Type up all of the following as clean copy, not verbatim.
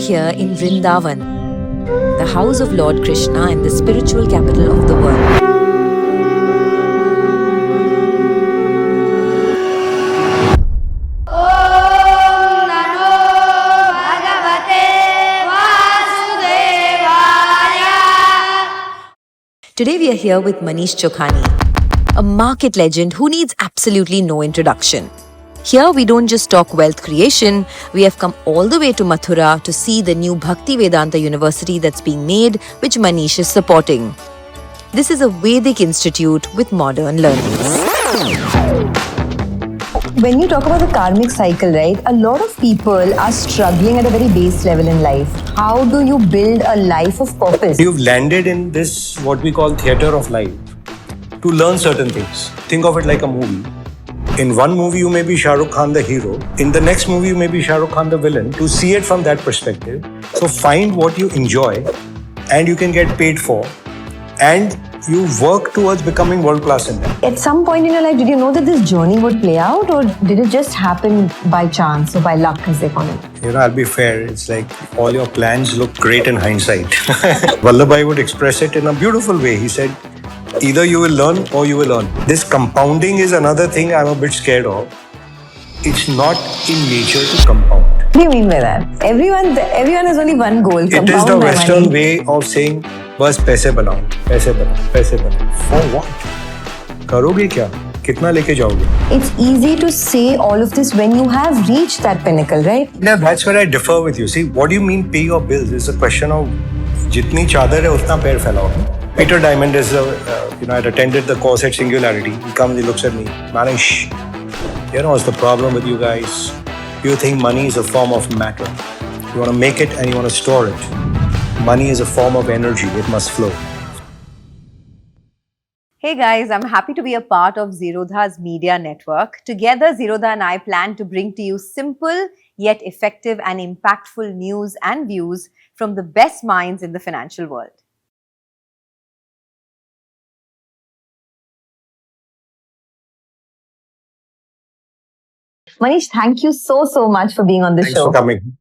here in Vrindavan, the house of Lord Krishna and the spiritual capital of the world. Today we are here with Manish Chokhani, a market legend who needs absolutely no introduction. Here we don't just talk wealth creation, we have come all the way to Mathura to see the new Bhaktivedanta University that's being made, which Manish is supporting. This is a Vedic institute with modern learnings. When you talk about the karmic cycle, right, a lot of people are struggling at a very base level in life. How do you build a life of purpose? You've landed in this, what we call theater of life, to learn certain things. Think of it like a movie. In one movie, you may be Shah Rukh Khan the hero. In the next movie, you may be Shah Rukh Khan the villain. To see it from that perspective, so find what you enjoy and you can get paid for, and you work towards becoming world-class in that. At some point in your life, did you know that this journey would play out, or did it just happen by chance or by luck, as they call it? I'll be fair. It's like all your plans look great in hindsight. Vallabhbhai would express it in a beautiful way. He said, either you will learn or you will earn. This compounding is another thing I'm a bit scared of. It's not in nature to compound. What do you mean by that? Everyone has only one goal. It is the Western way of saying, बस पैसे बनाओ, पैसे बनाओ, पैसे बनाओ. For what? करोगे क्या? कितना लेके जाओगे? It's easy to say all of this when you have reached that pinnacle, right? Yeah, that's where I differ with you. See, what do you mean pay your bills? It's a question of जितनी चादर है उतना पैर फैलाओ. Peter Diamond is, I'd attended the course at Singularity. He comes, he looks at me, Manish, what's the problem with you guys? You think money is a form of matter. You want to make it and you want to store it. Money is a form of energy. It must flow. Hey guys, I'm happy to be a part of Zerodha's media network. Together, Zerodha and I plan to bring to you simple yet effective and impactful news and views from the best minds in the financial world. Manish, thank you so much for being on the show. Thanks for coming.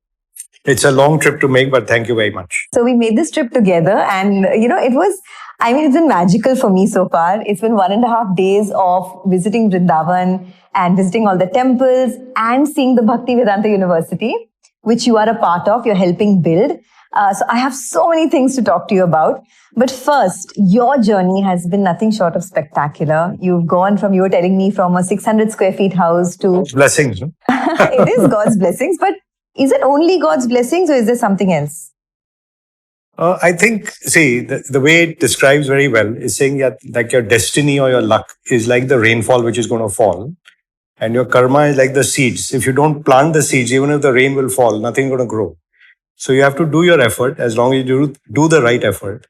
It's a long trip to make, but thank you very much. So we made this trip together, and it's been magical for me so far. It's been 1.5 days of visiting Vrindavan and visiting all the temples and seeing the Bhaktivedanta University, which you are a part of, you're helping build. So I have so many things to talk to you about. But first, your journey has been nothing short of spectacular. You've gone from, you were telling me, from a 600 square feet house to... Blessings, no? It is God's blessings, but is it only God's blessings or is there something else? I think, the way it describes very well is saying that like your destiny or your luck is like the rainfall which is going to fall. And your karma is like the seeds. If you don't plant the seeds, even if the rain will fall, nothing is going to grow. So you have to do your effort. As long as you do the right effort,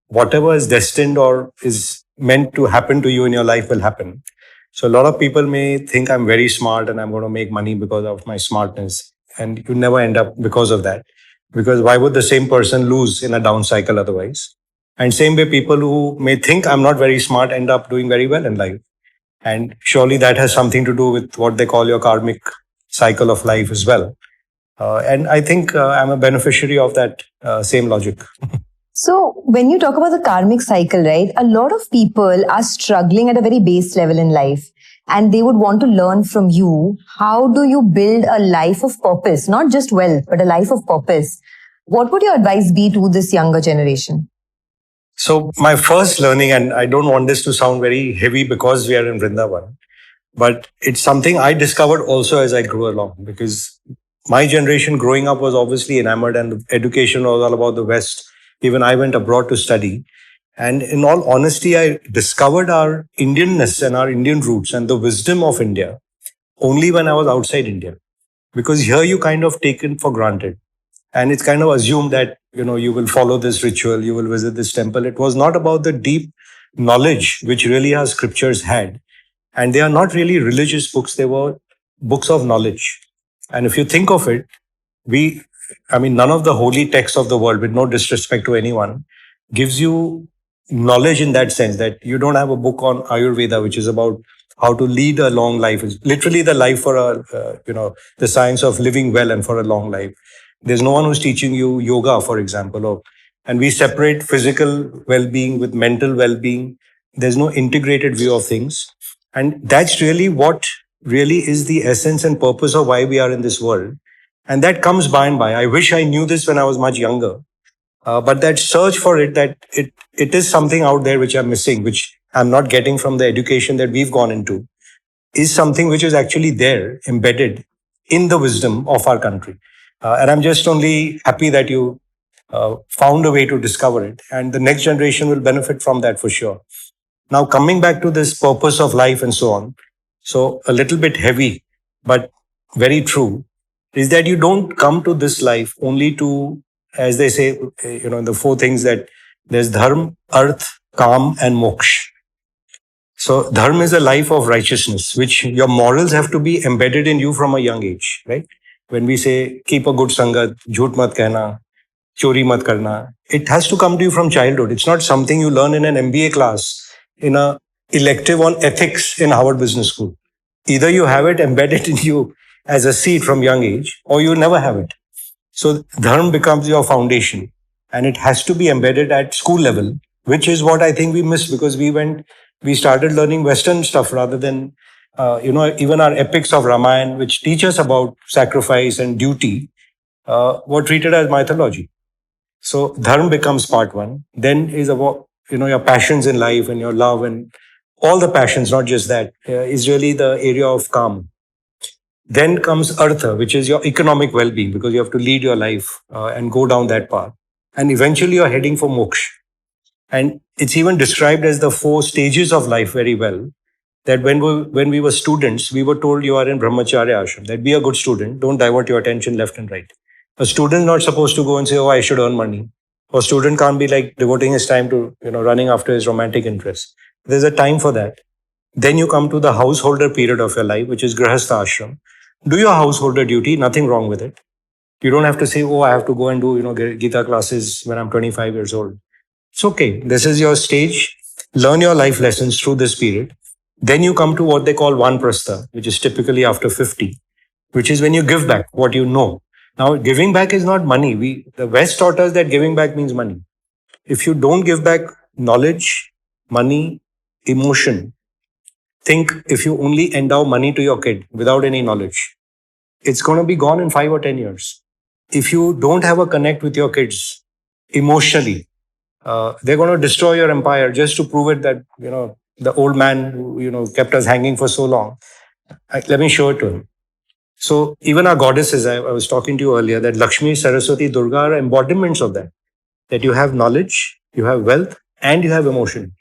whatever is destined or is meant to happen to you in your life will happen. So a lot of people may think I'm very smart and I'm going to make money because of my smartness. And you never end up because of that. Because why would the same person lose in a down cycle otherwise? And same way, people who may think I'm not very smart end up doing very well in life. And surely that has something to do with what they call your karmic cycle of life as well. And I think I'm a beneficiary of that same logic. So when you talk about the karmic cycle, right, a lot of people are struggling at a very base level in life. And they would want to learn from you, how do you build a life of purpose? Not just wealth, but a life of purpose. What would your advice be to this younger generation? So my first learning, and I don't want this to sound very heavy because we are in Vrindavan, but it's something I discovered also as I grew along, because my generation growing up was obviously enamored and education was all about the West. Even I went abroad to study. And in all honesty, I discovered our Indianness and our Indian roots and the wisdom of India only when I was outside India. Because here you kind of taken for granted. And it's kind of assumed that, you will follow this ritual, you will visit this temple. It was not about the deep knowledge which really our scriptures had. And they are not really religious books. They were books of knowledge. And if you think of it, none of the holy texts of the world, with no disrespect to anyone, gives you knowledge in that sense, that you don't have a book on Ayurveda, which is about how to lead a long life. It's literally the life for the science of living well and for a long life. There's no one who's teaching you yoga, for example, and we separate physical well-being with mental well-being. There's no integrated view of things. And that's really what really is the essence and purpose of why we are in this world. And that comes by and by. I wish I knew this when I was much younger. But that search for it, that it is something out there which I'm missing, which I'm not getting from the education that we've gone into, is something which is actually there, embedded in the wisdom of our country. And I'm just only happy that you found a way to discover it. And the next generation will benefit from that for sure. Now, coming back to this purpose of life and so on. So, a little bit heavy, but very true, is that you don't come to this life only to, as they say, the four things that there's dharma, arth, kam, and moksha. So, dharma is a life of righteousness, which your morals have to be embedded in you from a young age, right? When we say, keep a good sangat, jhoot mat kehna, chori mat karna, it has to come to you from childhood. It's not something you learn in an MBA class, in a elective on ethics in Harvard Business School. Either you have it embedded in you as a seed from young age, or you never have it. So dharma becomes your foundation, and it has to be embedded at school level, which is what I think we missed, because we started learning Western stuff rather than, even our epics of Ramayana, which teach us about sacrifice and duty, were treated as mythology. So dharma becomes part one. Then is about, your passions in life and your love and all the passions, not just that, is really the area of calm. Then comes artha, which is your economic well-being, because you have to lead your life and go down that path. And eventually you're heading for moksha. And it's even described as the 4 stages of life very well. That when we were students, we were told you are in brahmacharya ashram, that be a good student, don't divert your attention left and right. A student is not supposed to go and say, oh, I should earn money. Or a student can't be like devoting his time to, running after his romantic interests. There's a time for that. Then you come to the householder period of your life, which is grahastha ashram. Do your householder duty, nothing wrong with it. You don't have to say, oh, I have to go and do, Gita classes when I'm 25 years old. It's okay. This is your stage. Learn your life lessons through this period. Then you come to what they call vanprastha, which is typically after 50, which is when you give back what you know. Now, giving back is not money. The West taught us that giving back means money. If you don't give back knowledge, money, emotion, think if you only endow money to your kid without any knowledge, it's going to be gone in 5 or 10 years. If you don't have a connect with your kids emotionally, they're going to destroy your empire just to prove it that, the old man who, kept us hanging for so long. Let me show it to him. So even our goddesses, I was talking to you earlier, that Lakshmi, Saraswati, Durga are embodiments of that. That you have knowledge, you have wealth, and you have emotion.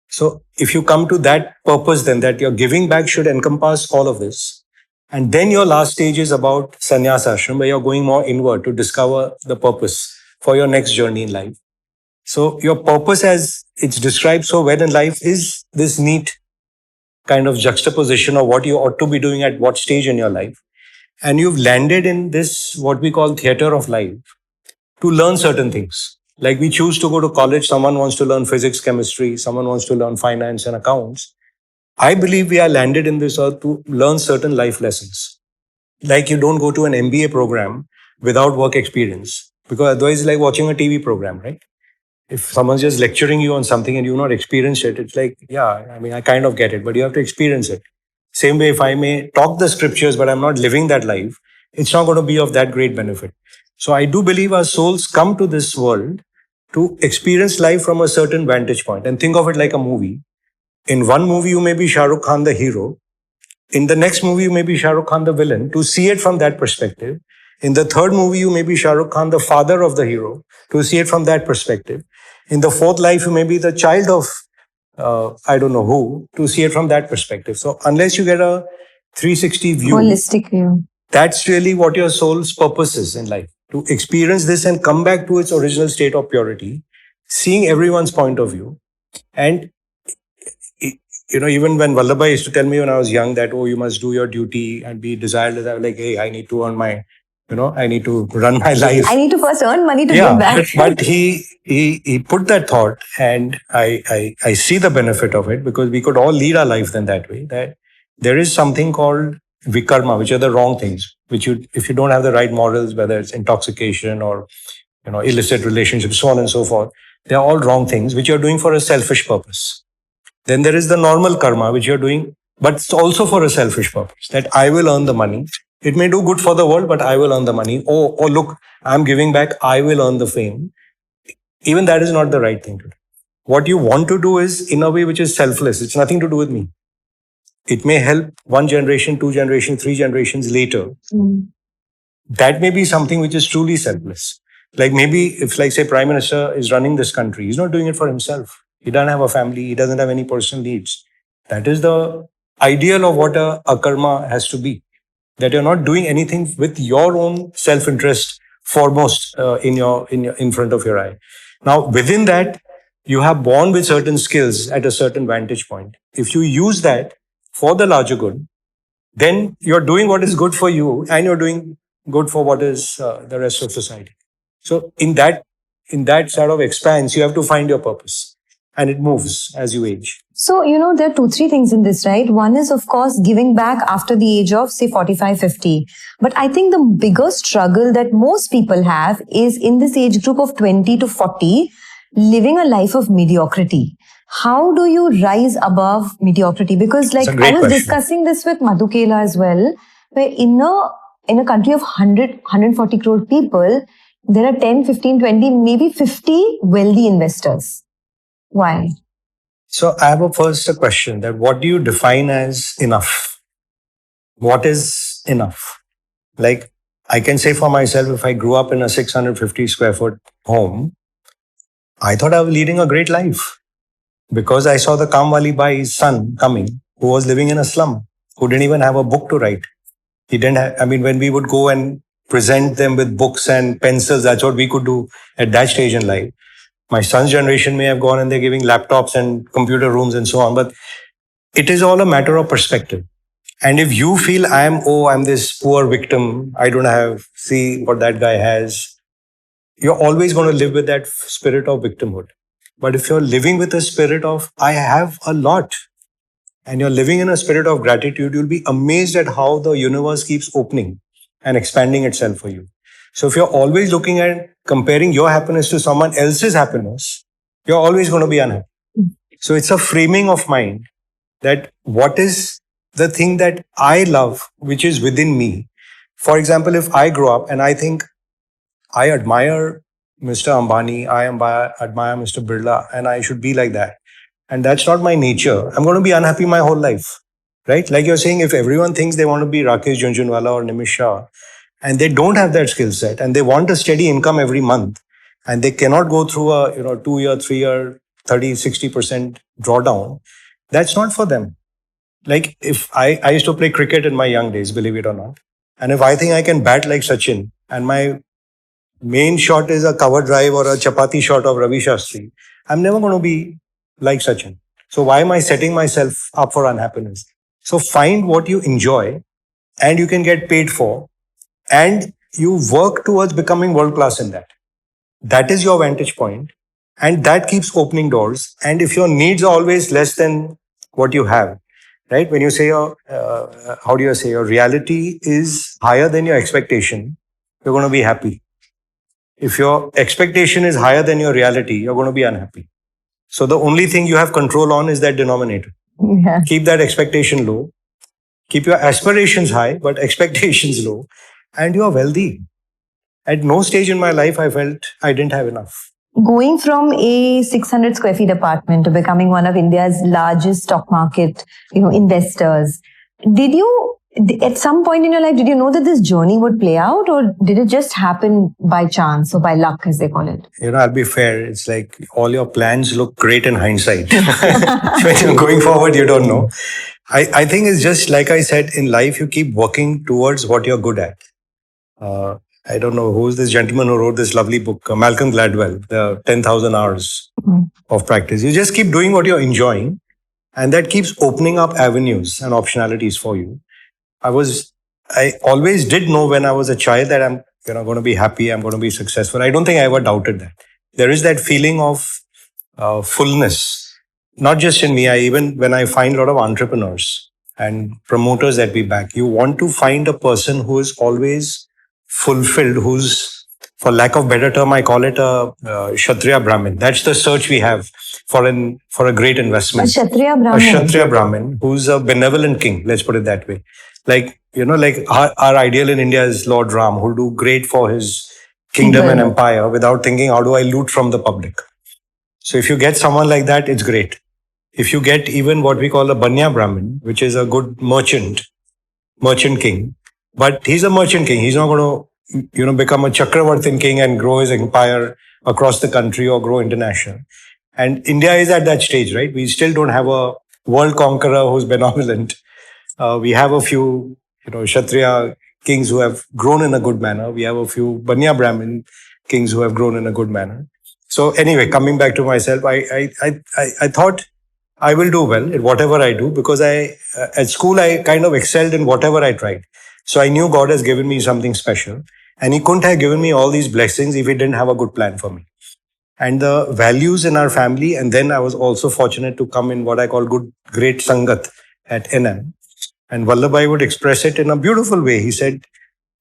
So if you come to that purpose, then that your giving back should encompass all of this. And then your last stage is about sannyas ashram, where you're going more inward to discover the purpose for your next journey in life. So your purpose, as it's described so well in life, is this neat kind of juxtaposition of what you ought to be doing at what stage in your life. And you've landed in this, what we call theater of life, to learn certain things. Like we choose to go to college, someone wants to learn physics, chemistry, someone wants to learn finance and accounts. I believe we are landed in this earth to learn certain life lessons. Like you don't go to an MBA program without work experience, because otherwise it's like watching a TV program, right? If someone's just lecturing you on something and you've not experienced it, it's like, yeah, I kind of get it, but you have to experience it. Same way, if I may talk the scriptures, but I'm not living that life, it's not going to be of that great benefit. So I do believe our souls come to this world to experience life from a certain vantage point, and think of it like a movie. In one movie, you may be Shah Rukh Khan, the hero. In the next movie, you may be Shah Rukh Khan, the villain, to see it from that perspective. In the third movie, you may be Shah Rukh Khan, the father of the hero, to see it from that perspective. In the fourth life, you may be the child of, I don't know who, to see it from that perspective. So unless you get a 360 view, Holistic view, that's really what your soul's purpose is in life. To experience this and come back to its original state of purity, seeing everyone's point of view. And, even when Vallabhai used to tell me when I was young that, oh, you must do your duty and be desireless, I was like, hey, I need to earn my, I need to run my life. I need to first earn money to give back. But he put that thought, and I see the benefit of it, because we could all lead our life then that way, that there is something called vikarma, which are the wrong things, which if you don't have the right morals, whether it's intoxication or illicit relationships, so on and so forth, they are all wrong things which you're doing for a selfish purpose. Then there is the normal karma, which you're doing, but it's also for a selfish purpose, that I will earn the money. It may do good for the world, but I will earn the money. Oh, look, I'm giving back, I will earn the fame. Even that is not the right thing to do. What you want to do is in a way which is selfless. It's nothing to do with me. It may help one generation, two generations, three generations later. That may be something which is truly selfless. Like maybe if, like, say, Prime Minister is running this country, he's not doing it for himself. He doesn't have a family. He doesn't have any personal needs. That is the ideal of what a karma has to be. That you're not doing anything with your own self-interest foremost in front of your eye. Now, within that, you have born with certain skills at a certain vantage point. If you use that for the larger good, then you're doing what is good for you, and you're doing good for what is the rest of society. So in that sort of expanse, you have to find your purpose, and it moves as you age. So, there are 2-3 things in this, right? One is, of course, giving back after the age of, say, 45, 50. But I think the bigger struggle that most people have is in this age group of 20 to 40, living a life of mediocrity. How do you rise above mediocrity? Because, like, I was discussing this with Madhukela as well, where in a country of 140 crore people, there are 10, 15, 20, maybe 50 wealthy investors. Why? So I have a question that what do you define as enough? What is enough? Like, I can say for myself, if I grew up in a 650 square foot home, I thought I was leading a great life because I saw the Kamwali Bai's son coming, who was living in a slum, who didn't even have a book to write. He didn't have, when we would go and present them with books and pencils, that's what we could do at that stage in life. My son's generation may have gone and they're giving laptops and computer rooms and so on, but it is all a matter of perspective. And if you feel I'm this poor victim, I don't have, see what that guy has, you're always going to live with that spirit of victimhood. But if you're living with a spirit of, I have a lot, and you're living in a spirit of gratitude, you'll be amazed at how the universe keeps opening and expanding itself for you. So if you're always looking at comparing your happiness to someone else's happiness, you're always going to be unhappy. So it's a framing of mind that what is the thing that I love, which is within me. For example, if I grow up and I think I admire Mr. Ambani, I admire Mr. Birla, and I should be like that. And that's not my nature. I'm going to be unhappy my whole life, right? Like you're saying, if everyone thinks they want to be Rakesh Jhunjhunwala or Nimish Shah, and they don't have that skill set, and they want a steady income every month, and they cannot go through a 2-year, 3-year, 30, 60% drawdown, that's not for them. Like if I used to play cricket in my young days, believe it or not, and if I think I can bat like Sachin, and my main shot is a cover drive or a chapati shot of Ravi Shastri, I'm never going to be like Sachin. So why am I setting myself up for unhappiness? So find what you enjoy and you can get paid for, and you work towards becoming world class in that. That is your vantage point, and that keeps opening doors. And if your needs are always less than what you have, right? When you say your reality is higher than your expectation, you're going to be happy. If your expectation is higher than your reality, you're going to be unhappy. So the only thing you have control on is that denominator. Yeah. Keep that expectation low. Keep your aspirations high, but expectations low. And you are wealthy. At no stage in my life, I felt I didn't have enough. Going from a 600 square feet apartment to becoming one of India's largest stock market, investors, did you, at some point in your life, did you know that this journey would play out, or did it just happen by chance or by luck, as they call it? I'll be fair. It's like all your plans look great in hindsight. When you're going forward, you don't know. I think it's just like I said, in life, you keep working towards what you're good at. I don't know who's this gentleman who wrote this lovely book, Malcolm Gladwell, the 10,000 hours of practice. You just keep doing what you're enjoying, and that keeps opening up avenues and optionalities for you. I always did know when I was a child that I'm going to be happy, I'm going to be successful. I don't think I ever doubted that. There is that feeling of fullness, not just in me. Even when I find a lot of entrepreneurs, and promoters that we back. You want to find a person who is always fulfilled, who's, for lack of better term, I call it a Kshatriya Brahmin. That's the search we have for a great investment. A Kshatriya Brahmin who's a benevolent king, let's put it that way. Like, like our ideal in India is Lord Ram, who'll do great for his kingdom and empire without thinking, how do I loot from the public? So if you get someone like that, it's great. If you get even what we call a Banya Brahmin, which is a good merchant king, but he's a merchant king. He's not going to, become a Chakravartin king and grow his empire across the country or grow international. And India is at that stage, right? We still don't have a world conqueror who's benevolent. We have a few, Kshatriya kings who have grown in a good manner. We have a few Banya Brahmin kings who have grown in a good manner. So anyway, coming back to myself, I thought I will do well at whatever I do because at school, I kind of excelled in whatever I tried. So I knew God has given me something special and he couldn't have given me all these blessings if he didn't have a good plan for me. And the values in our family. And then I was also fortunate to come in what I call great Sangat at Enam. And Vallabhai would express it in a beautiful way. He said,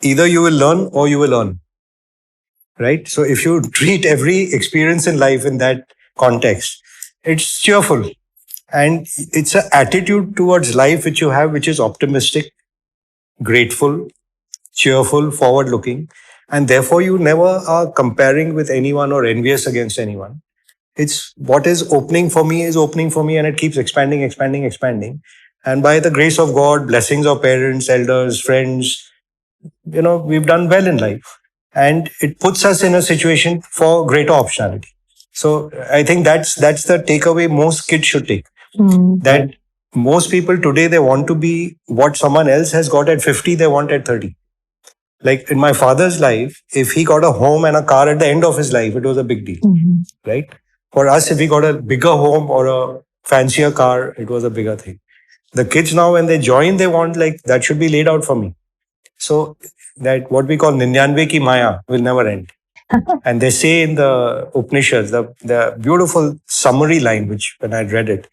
either you will learn or you will earn. Right? So if you treat every experience in life in that context, it's cheerful. And it's an attitude towards life which you have, which is optimistic, grateful, cheerful, forward looking. And therefore, you never are comparing with anyone or envious against anyone. It's what is opening for me, and it keeps expanding, expanding, expanding. And by the grace of God, blessings of parents, elders, friends, we've done well in life. And it puts us in a situation for greater optionality. So I think that's the takeaway most kids should take. That most people today, they want to be what someone else has got at 50, they want at 30. Like in my father's life, if he got a home and a car at the end of his life, it was a big deal, right? For us, if we got a bigger home or a fancier car, it was a bigger thing. The kids now, when they join, they want like, that should be laid out for me. So that what we call Ninyanve ki Maya will never end. And they say in the Upanishads, the beautiful summary line, which when I read it,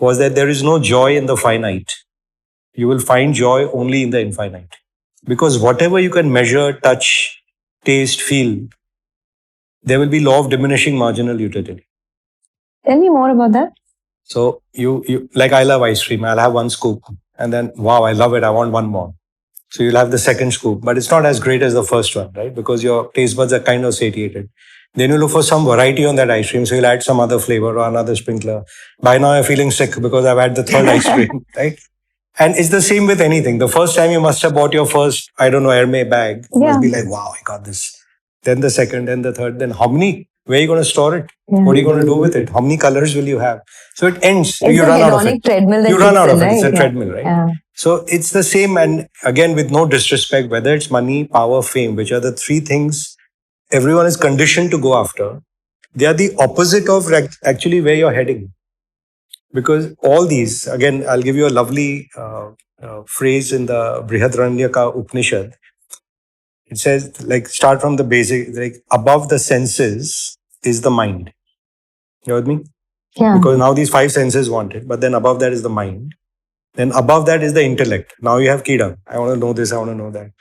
was that there is no joy in the finite. You will find joy only in the infinite. Because whatever you can measure, touch, taste, feel, there will be law of diminishing marginal utility. Tell me more about that. So you like, I love ice cream. I'll have one scoop and then, wow, I love it. I want one more. So you'll have the second scoop, but it's not as great as the first one, right? Because your taste buds are kind of satiated. Then you look for some variety on that ice cream. So you'll add some other flavor or another sprinkler. By now you're feeling sick because I've had the third ice cream, right? And it's the same with anything. The first time you must have bought your first, I don't know, Hermes bag. You must be like, wow, I got this. Then the second, then the third, then how many? Where are you going to store it? What are you going to do with it? How many colors will you have? So it ends. It's you run out of it. You run out of it. It's a treadmill, right? Yeah. So it's the same. And again, with no disrespect, whether it's money, power, fame, which are the three things everyone is conditioned to go after, they are the opposite of actually where you're heading. Because all these, again, I'll give you a lovely phrase in the Brihadaranyaka Upanishad. It says, like, start from the basic, like, above the senses is the mind. You with me? Yeah. Because now these five senses want it, but then above that is the mind. Then above that is the intellect. Now you have Kidam. I want to know this, I want to know that.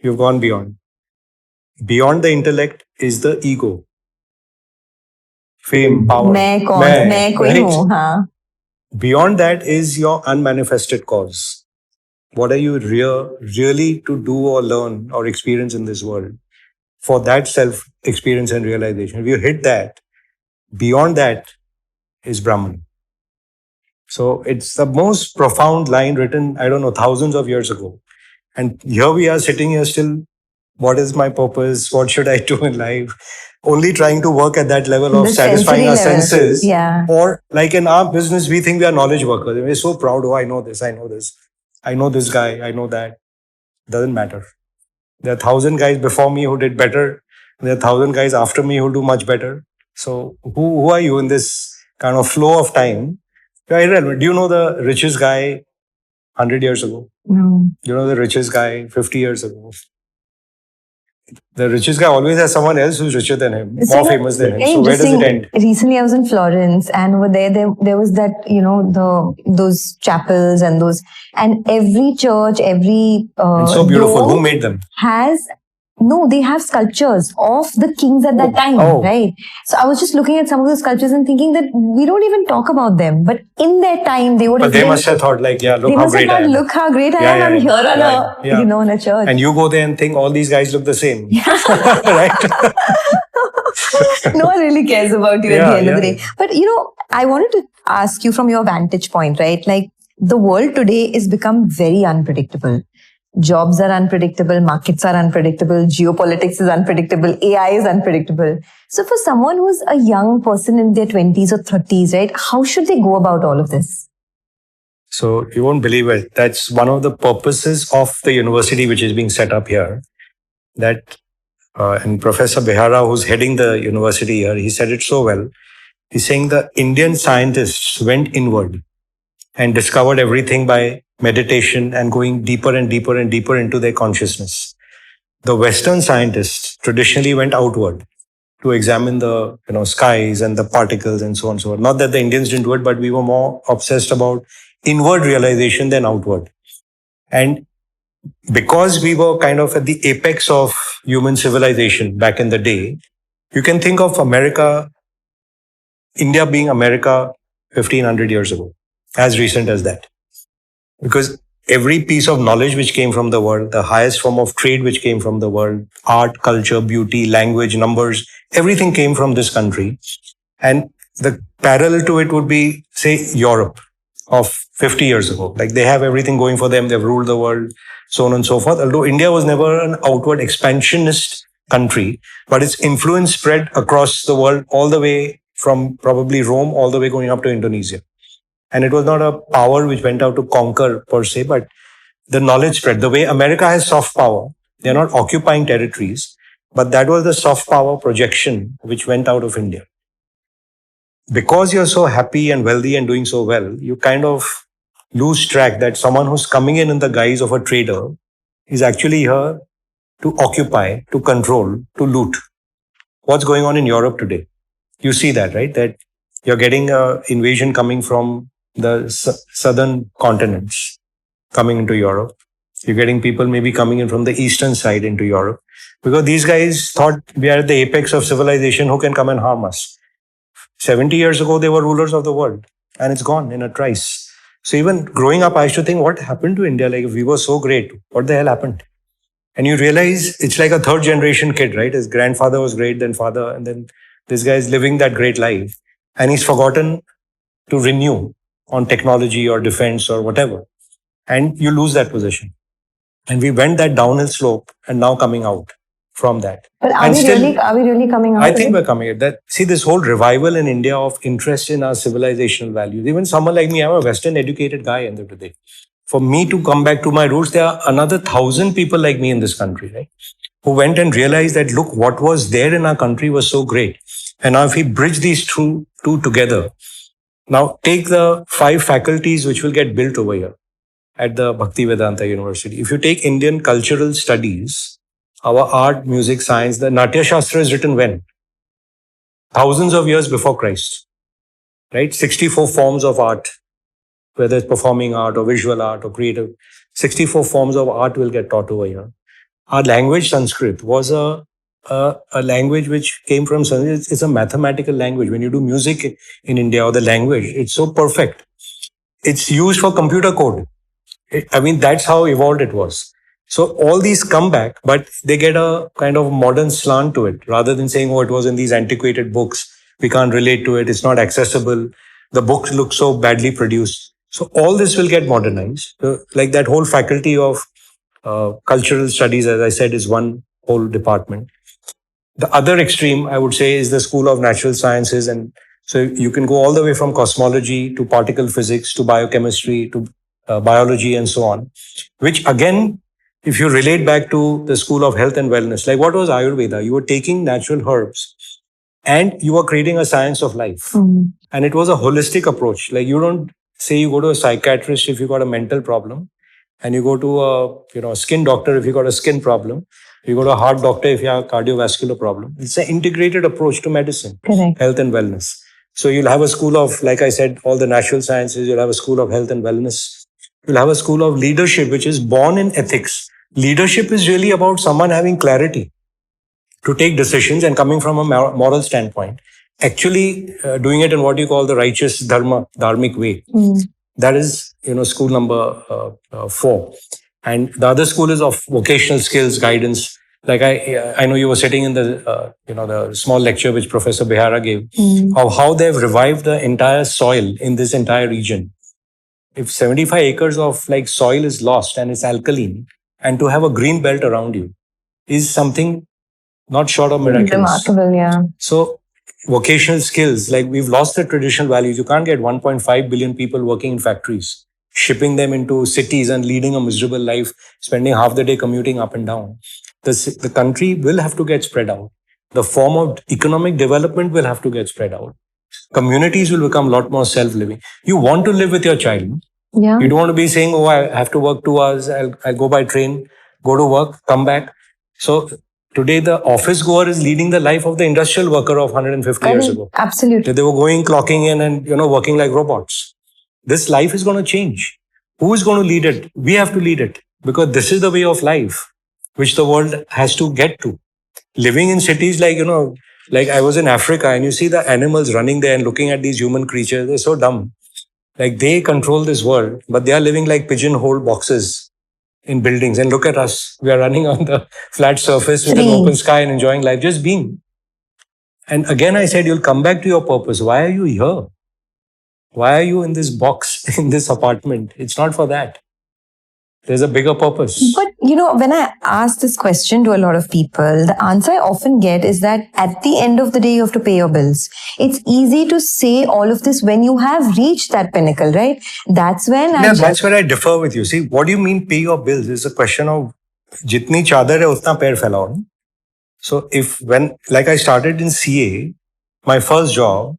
You've gone beyond. Beyond the intellect is the ego. Fame, power. Right? Beyond that is your unmanifested cause. What are you really to do or learn or experience in this world? For that self-experience and realization. If you hit that, beyond that is Brahman. So it's the most profound line written, I don't know, thousands of years ago. And here we are sitting here still. What is my purpose? What should I do in life? Only trying to work at that level of satisfying our senses. Yeah. Or like in our business, we think we are knowledge workers. We're so proud. Oh, I know this. I know this. I know this guy. I know that. Doesn't matter. There are 1,000 guys before me who did better. There are 1,000 guys after me who do much better. So who are you in this kind of flow of time? Do you know the richest guy 100 years ago? No. You know the richest guy 50 years ago? the richest guy always has someone else who's richer than him, So, more famous than him. very So where does it interesting. end? Recently, I was in Florence, and over there was that, those chapels and those, and every church, every It's so beautiful. dome Who made them? has. No, they have sculptures of the kings at that time, right? So I was just looking at some of the sculptures and thinking that we don't even talk about them, but in their time they would But have they been, must have thought like, yeah, look they how must have great I thought, am. look how great I Yeah, am. yeah, I'm yeah. here on Yeah, yeah. in a church. And you go there and think all these guys look the same. Right? No one really cares about you at Yeah, the end of the yeah, day. But I wanted to ask you from your vantage point, right? Like the world today is become very unpredictable. Jobs are unpredictable, markets are unpredictable, geopolitics is unpredictable, AI is unpredictable. So for someone who's a young person in their 20s or 30s, right, how should they go about all of this? So you won't believe it. That's one of the purposes of the university which is being set up here. That and Professor Behara, who's heading the university here, he said it so well. He's saying the Indian scientists went inward and discovered everything by meditation and going deeper and deeper and deeper into their consciousness. The Western scientists traditionally went outward to examine the skies and the particles and so on and so on. Not that the Indians didn't do it, but we were more obsessed about inward realization than outward. And because we were kind of at the apex of human civilization back in the day, you can think of India being America 1500 years ago, as recent as that. Because every piece of knowledge which came from the world, the highest form of trade which came from the world, art, culture, beauty, language, numbers, everything came from this country. And the parallel to it would be, say, Europe of 50 years ago. Like they have everything going for them. They've ruled the world, so on and so forth. Although India was never an outward expansionist country, but its influence spread across the world all the way from probably Rome all the way going up to Indonesia. And it was not a power which went out to conquer per se, but the knowledge spread. The way America has soft power, they're not occupying territories, but that was the soft power projection which went out of India. Because you're so happy and wealthy and doing so well, you kind of lose track that someone who's coming in the guise of a trader is actually here to occupy, to control, to loot. What's going on in Europe today? You see that, right? That you're getting an invasion coming from the southern continents coming into Europe. You're getting people maybe coming in from the eastern side into Europe because these guys thought we are at the apex of civilization. Who can come and harm us? 70 years ago, they were rulers of the world and it's gone in a trice. So even growing up, I used to think, what happened to India? Like if we were so great, what the hell happened? And you realize it's like a third generation kid, right? His grandfather was great, then father, and then this guy is living that great life. And he's forgotten to renew on technology or defense or whatever. And you lose that position. And we went that downhill slope and now coming out from that. But are we really coming out? I think we're coming out. See, this whole revival in India of interest in our civilizational values. Even someone like me, I'm a Western educated guy in the today. For me to come back to my roots, there are another 1,000 people like me in this country, right? Who went and realized that, look, what was there in our country was so great. And now if we bridge these two together, now take the 5 faculties which will get built over here at the Bhaktivedanta University. If you take Indian cultural studies, our art, music, science, the Natya Shastra is written when? Thousands of years before Christ, right? 64 forms of art, whether it's performing art or visual art or creative, 64 forms of art will get taught over here. Our language, Sanskrit, was a language which came from Sanskrit. It's a mathematical language. When you do music in India or the language, it's so perfect. It's used for computer code. That's how evolved it was. So all these come back, but they get a kind of modern slant to it rather than saying, oh, it was in these antiquated books. We can't relate to it. It's not accessible. The books look so badly produced. So all this will get modernized. So like that whole faculty of cultural studies, as I said, is one whole department. The other extreme, I would say, is the School of Natural Sciences. And so you can go all the way from cosmology to particle physics to biochemistry to biology and so on, which again, if you relate back to the School of Health and Wellness, like what was Ayurveda? You were taking natural herbs and you were creating a science of life. Mm. And it was a holistic approach. Like you don't say you go to a psychiatrist if you got a mental problem and you go to a skin doctor if you got a skin problem. You go to a heart doctor if you have a cardiovascular problem. It's an integrated approach to medicine, Correct. health and wellness. So you'll have a school of, like I said, all the natural sciences. You'll have a school of health and wellness. You'll have a school of leadership, which is born in ethics. Leadership is really about someone having clarity to take decisions and coming from a moral standpoint. Actually doing it in what you call the righteous dharmic way. That is, school number 4. And the other school is of vocational skills, guidance. Like I know you were sitting in the, the small lecture which Professor Behara gave, of how they've revived the entire soil in this entire region. If 75 acres of soil is lost and it's alkaline, and to have a green belt around you is something not short of miraculous. Remarkable, yeah. So vocational skills, we've lost the traditional values. You can't get 1.5 billion people working in factories, shipping them into cities and leading a miserable life, spending half the day commuting up and down. The country will have to get spread out. The form of economic development will have to get spread out. Communities will become a lot more self-living. You want to live with your child. Yeah. You don't want to be saying, I have to work 2 hours, I'll go by train, go to work, come back. So today, the office goer is leading the life of the industrial worker of 150 years ago. Absolutely. They were going, clocking in and, working like robots. This life is going to change. Who is going to lead it? We have to lead it, because this is the way of life which the world has to get to. Living in cities like I was in Africa, and you see the animals running there and looking at these human creatures. They're so dumb. They control this world, but they are living like pigeonhole boxes in buildings. And look at us. We are running on the flat surface with an open sky and enjoying life, just being. And again, I said, you'll come back to your purpose. Why are you here? Why are you in this box, in this apartment? It's not for that. There's a bigger purpose. But, when I ask this question to a lot of people, the answer I often get is that at the end of the day, you have to pay your bills. It's easy to say all of this when you have reached that pinnacle, right? That's when that's where I differ with you. See, what do you mean pay your bills? It's a question of jitni chadar hai, utna pair phailao. So I started in CA, my first job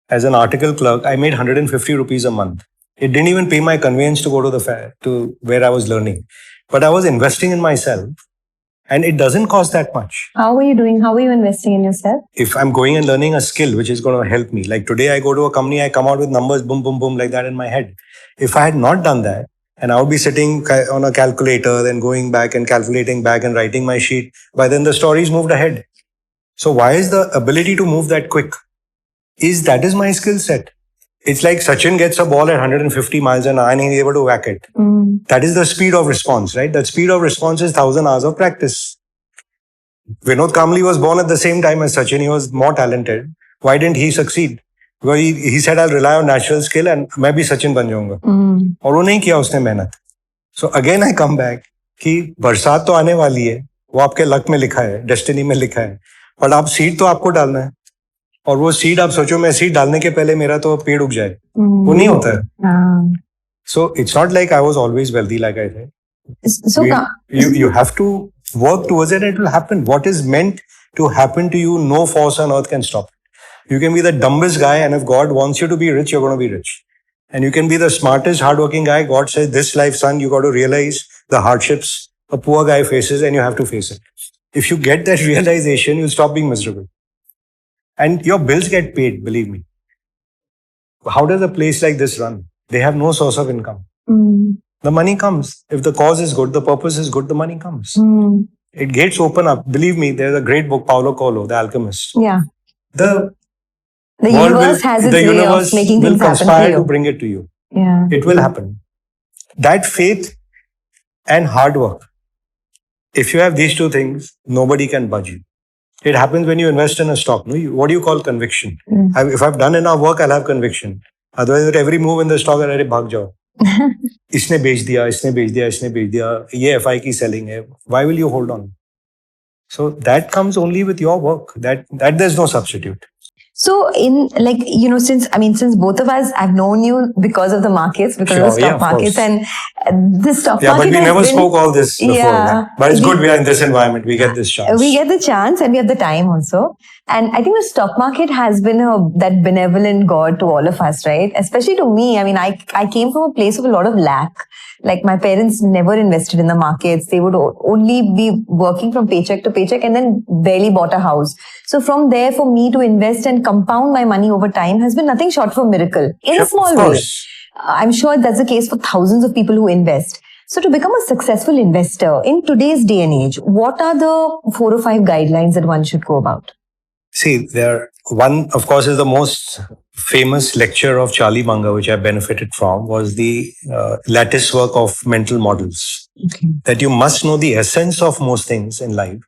as an article clerk, I made 150 rupees a month. It didn't even pay my conveyance to go to the fair, to where I was learning. But I was investing in myself, and it doesn't cost that much. How are you doing? How are you investing in yourself? If I'm going and learning a skill which is going to help me, like today I go to a company, I come out with numbers, boom, boom, boom, like that in my head. If I had not done that, and I would be sitting on a calculator, then going back and calculating back and writing my sheet, by then the story's moved ahead. So why is the ability to move that quick? That is my skill set. It's like Sachin gets a ball at 150 miles an hour and he's able to whack it. That is the speed of response, right? That speed of response is 1,000 hours of practice. Vinod Kamli was born at the same time as Sachin. He was more talented. Why didn't he succeed? Because he said, I'll rely on natural skill and मैं भी Sachin बन जाऊंगा. और वो नहीं किया उसने मेहनत. So again I come back कि बरसात तो आने वाली है. वो आपके लक में लिखा है, डेस्टिनी में लिखा है. पर आप सीड तो आपको डालना है. और वो सीड आप सोचो मैं सीड डालने के पहले मेरा तो पेड़ उग जाए. वो नहीं होता है. So it's not like I was always wealthy, like I said. So you have to work towards it and it will happen. What is meant to happen to you, no force on earth can stop it. You can be the dumbest guy, and if God wants you to be rich, you're going to be rich. And you can be the smartest, hardworking guy. God says, this life, son, you got to realize the hardships a poor guy faces and you have to face it. If you get that realization, you'll stop being miserable. And your bills get paid, believe me. How does a place like this run? They have no source of income. The money comes. If the cause is good, the purpose is good, the money comes. It gates open up. Believe me, there's a great book, Paulo Coelho, The Alchemist. Yeah. The universe has its way of making things happen will conspire to bring it to you. Yeah. It will happen. That faith and hard work. If you have these two things, nobody can budge you. It happens when you invest in a stock. What do you call conviction? If I've done enough work, I'll have conviction. Otherwise, at every move in the stock, I'll bhag jao. इसने बेच दिया, इसने बेच दिया, इसने बेच दिया, ये FI की selling है. Why will you hold on? So that comes only with your work. That there's no substitute. So since both of us, I've known you because of the markets, because of the stock markets, and The stock Yeah, but market we has never been- spoke all this before. Yeah. But it's good we are in this environment. We get this chance. We get the chance and we have the time also. And I think the stock market has been that benevolent God to all of us, right? Especially to me. I mean, I came from a place of a lot of lack. Like my parents never invested in the markets. They would only be working from paycheck to paycheck and then barely bought a house. So from there, for me to invest and compound my money over time has been nothing short of a miracle in a small way. I'm sure that's the case for thousands of people who invest. So to become a successful investor in today's day and age, what are the 4 or 5 guidelines that one should go about? See, one, of course, is the most famous lecture of Charlie Munger, which I benefited from, was the lattice work of mental models. Okay. That you must know the essence of most things in life.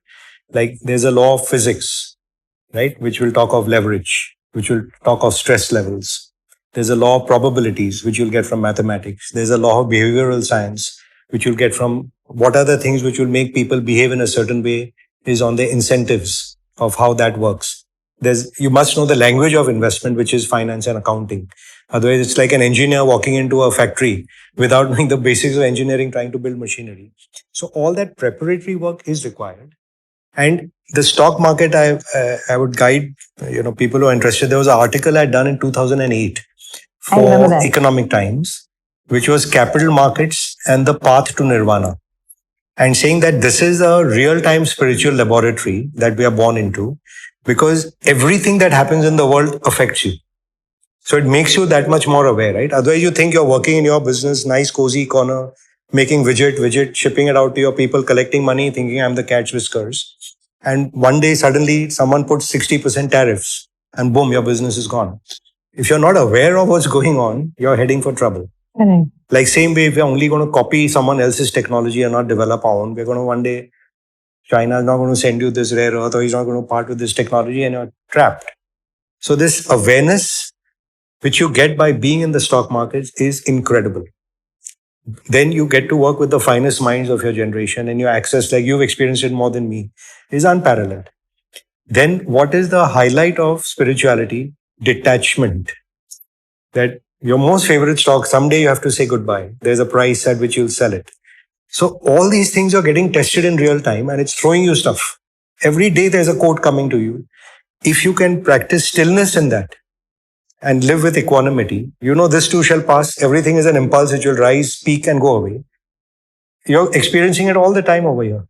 Like there's a law of physics, right, which will talk of leverage, which will talk of stress levels. There's a law of probabilities, which you'll get from mathematics. There's a law of behavioral science, which you'll get from what are the things which will make people behave in a certain way is on the incentives of how that works. You must know the language of investment, which is finance and accounting. Otherwise, it's like an engineer walking into a factory without knowing the basics of engineering, trying to build machinery. So all that preparatory work is required. And the stock market, I would guide people who are interested. There was an article I'd done in 2008 for Economic Times, which was Capital Markets and the Path to Nirvana. And saying that this is a real-time spiritual laboratory that we are born into, because everything that happens in the world affects you. So it makes you that much more aware, right? Otherwise, you think you're working in your business, nice, cozy corner, making widget, shipping it out to your people, collecting money, thinking I'm the cat's whiskers. And one day, suddenly, someone puts 60% tariffs and boom, your business is gone. If you're not aware of what's going on, you're heading for trouble. Correct. Like same way, if we're only going to copy someone else's technology and not develop our own, we're going to one day, China is not going to send you this rare earth or he's not going to part with this technology and you're trapped. So this awareness, which you get by being in the stock market, is incredible. Then you get to work with the finest minds of your generation and your access, like you've experienced it more than me, is unparalleled. Then what is the highlight of spirituality? Detachment. That your most favorite stock, someday you have to say goodbye. There's a price at which you'll sell it. So all these things are getting tested in real time and it's throwing you stuff. Every day there's a quote coming to you. If you can practice stillness in that and live with equanimity, this too shall pass. Everything is an impulse which will rise, peak and go away. You're experiencing it all the time over here.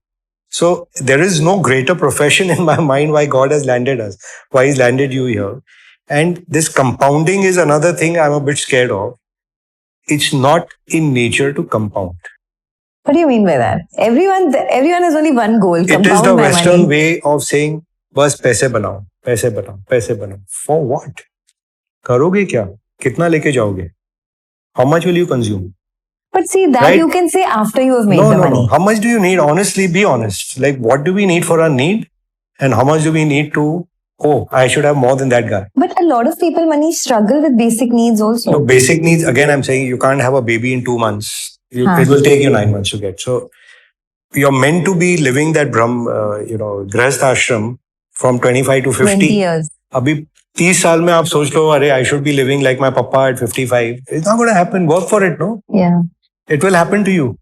So there is no greater profession in my mind why God has landed us, why He's landed you here. And this compounding is another thing I'm a bit scared of. It's not in nature to compound. What do you mean by that? Everyone has only one goal. It is the Western way of saying, बस पैसे बनाओ, पैसे बनाओ, पैसे बनाओ. For what? करोगे क्या? कितना लेके जाओगे? How much will you consume? But see, that right? You can say after you have made the money. No. How much do you need? Honestly, be honest. Like, what do we need for our need? And how much do we need to, I should have more than that guy. But a lot of people, Manish, struggle with basic needs also. No, basic needs, again, I'm saying you can't have a baby in 2 months. It will take you 9 months to get. So, you're meant to be living that Grahast ashram from 25 to 50. 20 years. Abhi 30 साल में आप सोच लो, I should be living like my papa at 55. It's not going to happen. Work for it, no? Yeah. It will happen to you.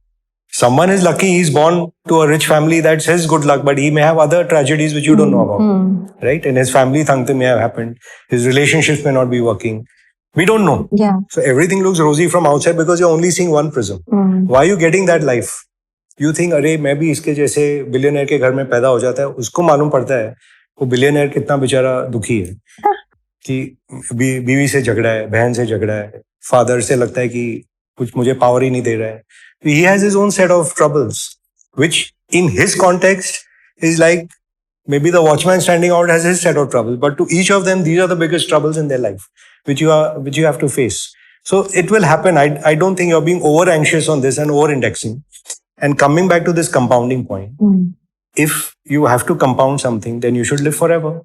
Someone is lucky he's born to a rich family, that's his good luck, but he may have other tragedies which you don't know about. Right? In his family, something may have happened. His relationships may not be working. We don't know. Yeah. So everything looks rosy from outside because you're only seeing one prism. Why are you getting that life? You think, अरे मैं भी इसके जैसे billionaire के घर में पैदा हो जाता है, उसको मालूम पड़ता है वो बिलियनर कितना बेचारा दुखी है कि बीवी से झगड़ा है, बहन से झगड़ा है, फादर से लगता है कि कुछ मुझे पावर ही नहीं दे रहा है. He has his own set of troubles, which in his context is like maybe the watchman standing out has his set of troubles, but to each of them, these are the biggest troubles in their life, which you have to face. So it will happen. I don't think you're being over anxious on this and over indexing. And coming back to this compounding point, if you have to compound something, then you should live forever.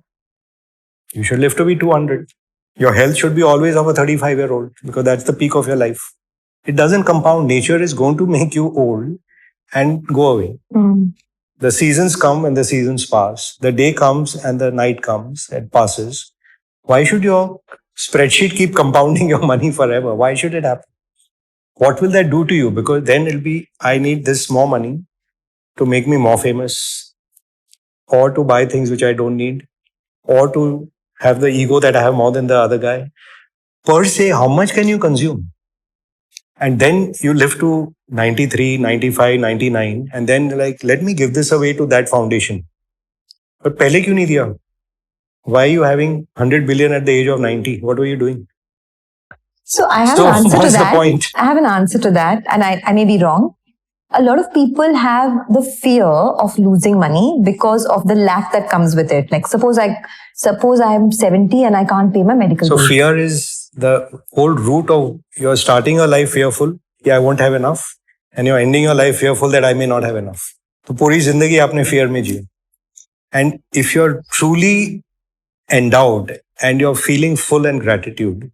You should live to be 200. Your health should be always of a 35-year-old because that's the peak of your life. It doesn't compound. Nature is going to make you old and go away. The seasons come and the seasons pass. The day comes and the night comes and passes. Why should your spreadsheet keep compounding your money forever? Why should it happen? what will that do to you? Because then it'll be, I need this more money to make me more famous, or to buy things which I don't need, or to have the ego that I have more than the other guy. Per se, how much can you consume? And then you live to 93, 95, 99, and then like, let me give this away to that foundation. But pehle kyun nahi diya? Why are you having 100 billion at the age of 90? What were you doing? So I have So an answer to what's the that. point? I have an answer to that, and I may be wrong. A lot of people have the fear of losing money because of the lack that comes with it. Like suppose I am 70 and I can't pay my medical So bill. fear is the whole root of, you're starting your life fearful, yeah, I won't have enough, and you're ending your life fearful that I may not have enough. तो पूरी जिंदगी आपने fear में जी. And if you're truly endowed and you're feeling full and gratitude,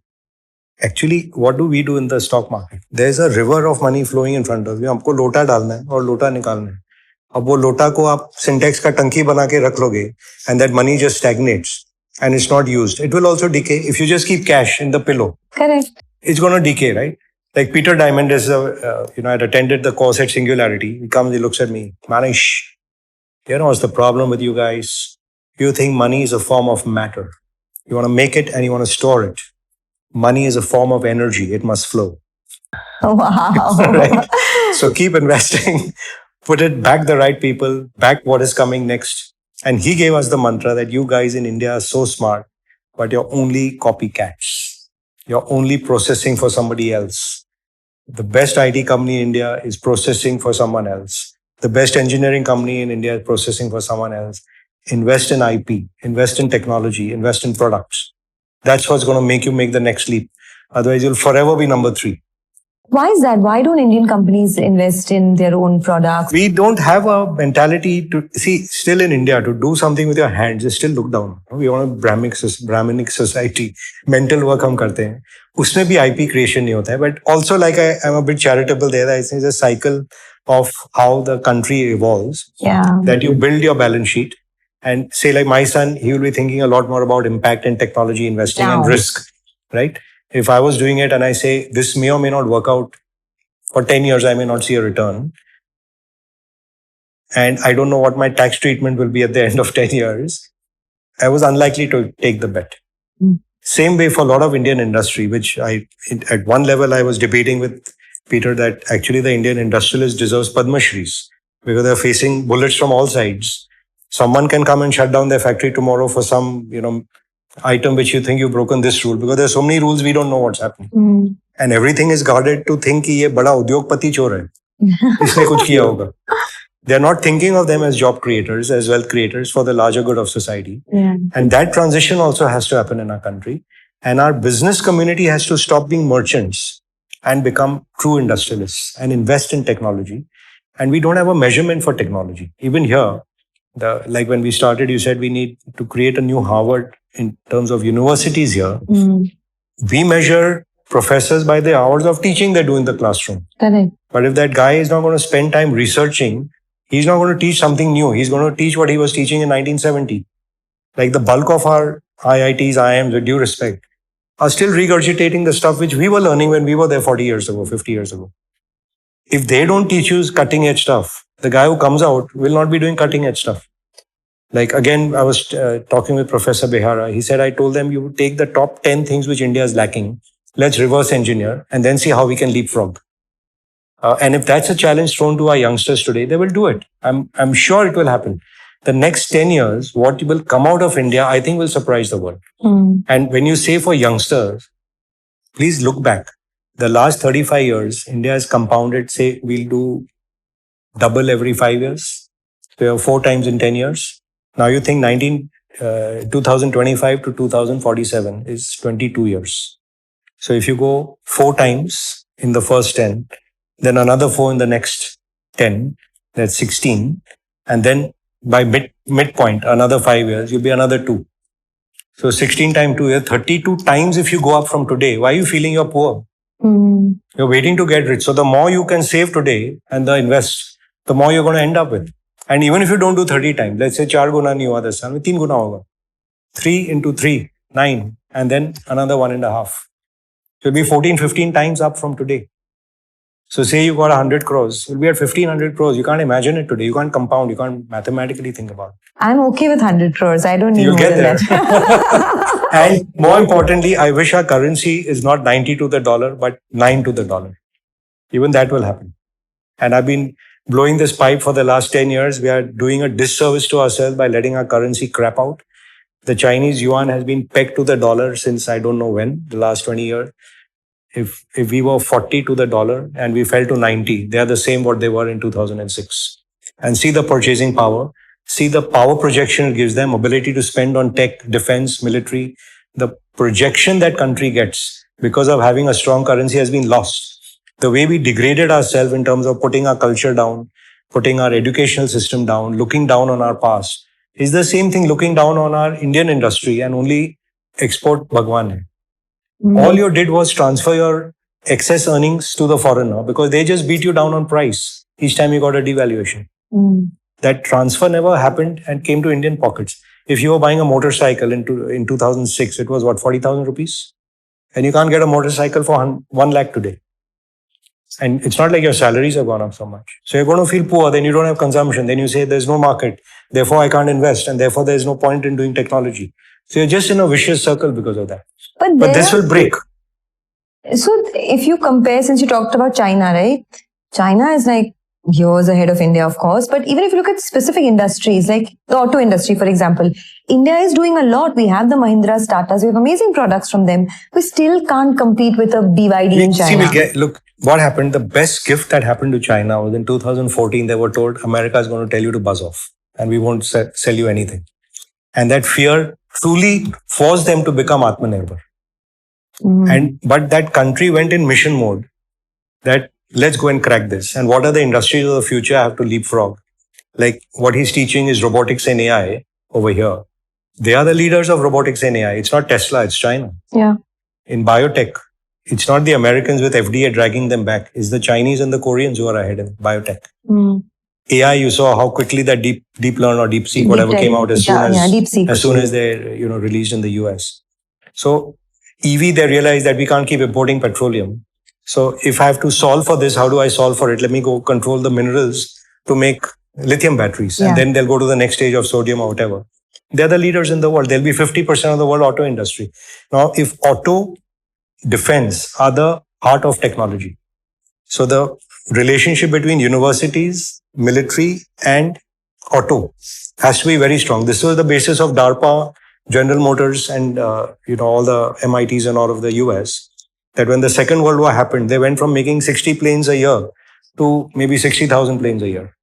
actually, what do we do in the stock market? There's a river of money flowing in front of you. हमको लोटा डालना है और लोटा निकालना है. अब वो लोटा को आप सिंटेक्स का टंकी बना के रख लोगे, and that money just stagnates and it's not used. It will also decay. If you just keep cash in the pillow, Correct. It's going to decay, right? Like Peter Diamond is, I'd attended the course at Singularity. He comes, he looks at me, Manish, what's the problem with you guys? You think money is a form of matter. You want to make it and you want to store it. Money is a form of energy. It must flow. Wow. Right? So keep investing, put it, back the right people, back what is coming next. And he gave us the mantra that you guys in India are so smart, but you're only copycats. You're only processing for somebody else. The best IT company in India is processing for someone else. The best engineering company in India is processing for someone else. Invest in IP, invest in technology, invest in products. That's what's going to make you make the next leap. Otherwise, you'll forever be number 3. Why is that? Why don't Indian companies invest in their own products? We don't have a mentality to see, still in India, to do something with your hands is still looked down. We want a Brahminic society. Mental work हम करते हैं. उसमें भी IP creation नहीं होता है. But also, like I'm a bit charitable there. I think it's a cycle of how the country evolves. Yeah. That you build your balance sheet. And say like my son, he will be thinking a lot more about impact and technology investing and risk, right? If I was doing it and I say this may or may not work out, for 10 years, I may not see a return. And I don't know what my tax treatment will be at the end of 10 years. I was unlikely to take the bet. Same way for a lot of Indian industry, which at one level, I was debating with Peter that actually the Indian industrialist deserves Padma Shris because they're facing bullets from all sides. Someone can come and shut down their factory tomorrow for some, item which you think you've broken this rule, because there's so many rules we don't know what's happening. And everything is guarded to think कि ये बड़ा उद्योगपति चोर है, इसने कुछ किया होगा. They're not thinking of them as job creators, as wealth creators for the larger good of society. Yeah. And that transition also has to happen in our country. And our business community has to stop being merchants and become true industrialists and invest in technology. And we don't have a measurement for technology. Even here, like when we started, you said we need to create a new Harvard in terms of universities here. We measure professors by the hours of teaching they do in the classroom. Correct. But if that guy is not going to spend time researching, he's not going to teach something new. He's going to teach what he was teaching in 1970. Like the bulk of our IITs, IIMs, with due respect, are still regurgitating the stuff which we were learning when we were there 40 years ago, 50 years ago. If they don't teach you cutting edge stuff, the guy who comes out will not be doing cutting edge stuff. Like again, I was talking with Professor Behara. He said, I told them, you take the top 10 things which India is lacking. Let's reverse engineer and then see how we can leapfrog. And if that's a challenge thrown to our youngsters today, they will do it. I'm sure it will happen. The next 10 years, what will come out of India, I think will surprise the world. And when you say for youngsters, please look back. The last 35 years, India has compounded, say, we'll do double every 5 years. So 4 times in 10 years. Now you think 2025 to 2047 is 22 years. So if you go 4 times in the first 10, then another 4 in the next 10, that's 16. And then by midpoint, another 5 years, you'll be another 2. So 16 times 2 years, 32 times if you go up from today. Why are you feeling you're poor? You're waiting to get rich. So the more you can save today and the invest, the more you're going to end up with. And even if you don't do 30 times, let's say 4 guna nahi hua 10 saal mein, 3 guna hoga. 3 into 3, 9. And then another 1.5. So it'll be 14, 15 times up from today. So say you got 100 crores, you'll be at 1500 crores. You can't imagine it today. You can't compound. You can't mathematically think about it. I'm okay with 100 crores. I don't need You'll more get than there. that. And more importantly, I wish our currency is not 90 to the dollar, but 9 to the dollar. Even that will happen. And I've been blowing this pipe for the last 10 years. We are doing a disservice to ourselves by letting our currency crap out. The Chinese yuan has been pegged to the dollar since I don't know when, the last 20 years. If we were 40 to the dollar and we fell to 90, they are the same what they were in 2006. And see the purchasing power. See the power projection it gives them, ability to spend on tech, defense, military. The projection that country gets because of having a strong currency has been lost. The way we degraded ourselves in terms of putting our culture down, putting our educational system down, looking down on our past, is the same thing looking down on our Indian industry and only export Bhagwan hai. All you did was transfer your excess earnings to the foreigner because they just beat you down on price each time you got a devaluation. That transfer never happened and came to Indian pockets. If you were buying a motorcycle in 2006, it was what, 40,000 rupees? And you can't get a motorcycle for 1 lakh today. And it's not like your salaries have gone up so much. So you're going to feel poor, then you don't have consumption. Then you say there's no market, therefore I can't invest, and therefore there's no point in doing technology. So you're just in a vicious circle because of that. But this will break. So if you compare, since you talked about China, right? China is like years ahead of India, of course. But even if you look at specific industries, like the auto industry, for example, India is doing a lot. We have the Mahindra, Tatas, we have amazing products from them. We still can't compete with a BYD in China. Look, what happened? The best gift that happened to China was in 2014, they were told America is going to tell you to buzz off and we won't sell you anything. And that fear truly forced them to become Atmanirbhar. But that country went in mission mode that let's go and crack this. And what are the industries of the future I have to leapfrog? Like what he's teaching is robotics and AI over here. They are the leaders of robotics and AI. It's not Tesla, it's China. Yeah. In biotech, it's not the Americans with FDA dragging them back. It's the Chinese and the Koreans who are ahead in biotech. AI, you saw how quickly that deep learn or deep seek, whatever came out as soon as they released in the US. So EV, they realized that we can't keep importing petroleum. So if I have to solve for this, how do I solve for it? Let me go control the minerals to make lithium batteries. And then they'll go to the next stage of sodium or whatever. They're the leaders in the world. They'll be 50% of the world auto industry. Now, if auto, defense are the heart of technology. So the relationship between universities, military and auto has to be very strong. This was the basis of DARPA, General Motors and all the MITs and all of the US. That when the Second World War happened, they went from making 60 planes a year to maybe 60,000 planes a year.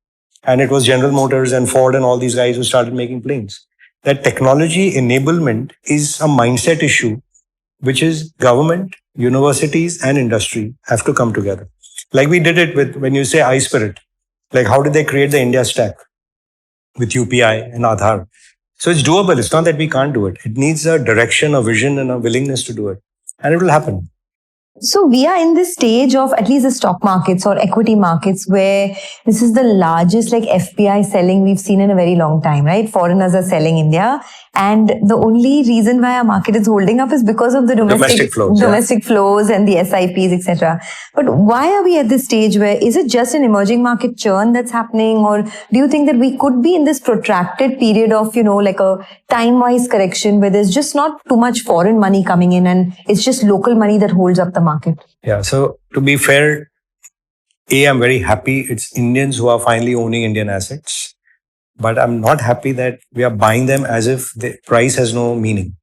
And it was General Motors and Ford and all these guys who started making planes. That technology enablement is a mindset issue, which is government, universities and industry have to come together. Like we did it with, when you say iSpirit, like how did they create the India stack with UPI and Aadhaar? So it's doable. It's not that we can't do it. It needs a direction, a vision and a willingness to do it. And it will happen. So we are in this stage of at least the stock markets or equity markets where this is the largest like FPI selling we've seen in a very long time, right? Foreigners are selling India. And the only reason why our market is holding up is because of the domestic flows and the SIPs, etc. But why are we at this stage where is it just an emerging market churn that's happening? Or do you think that we could be in this protracted period of, like a time-wise correction where there's just not too much foreign money coming in and it's just local money that holds up the market? Yeah. So to be fair, I'm very happy it's Indians who are finally owning Indian assets. But I'm not happy that we are buying them as if the price has no meaning.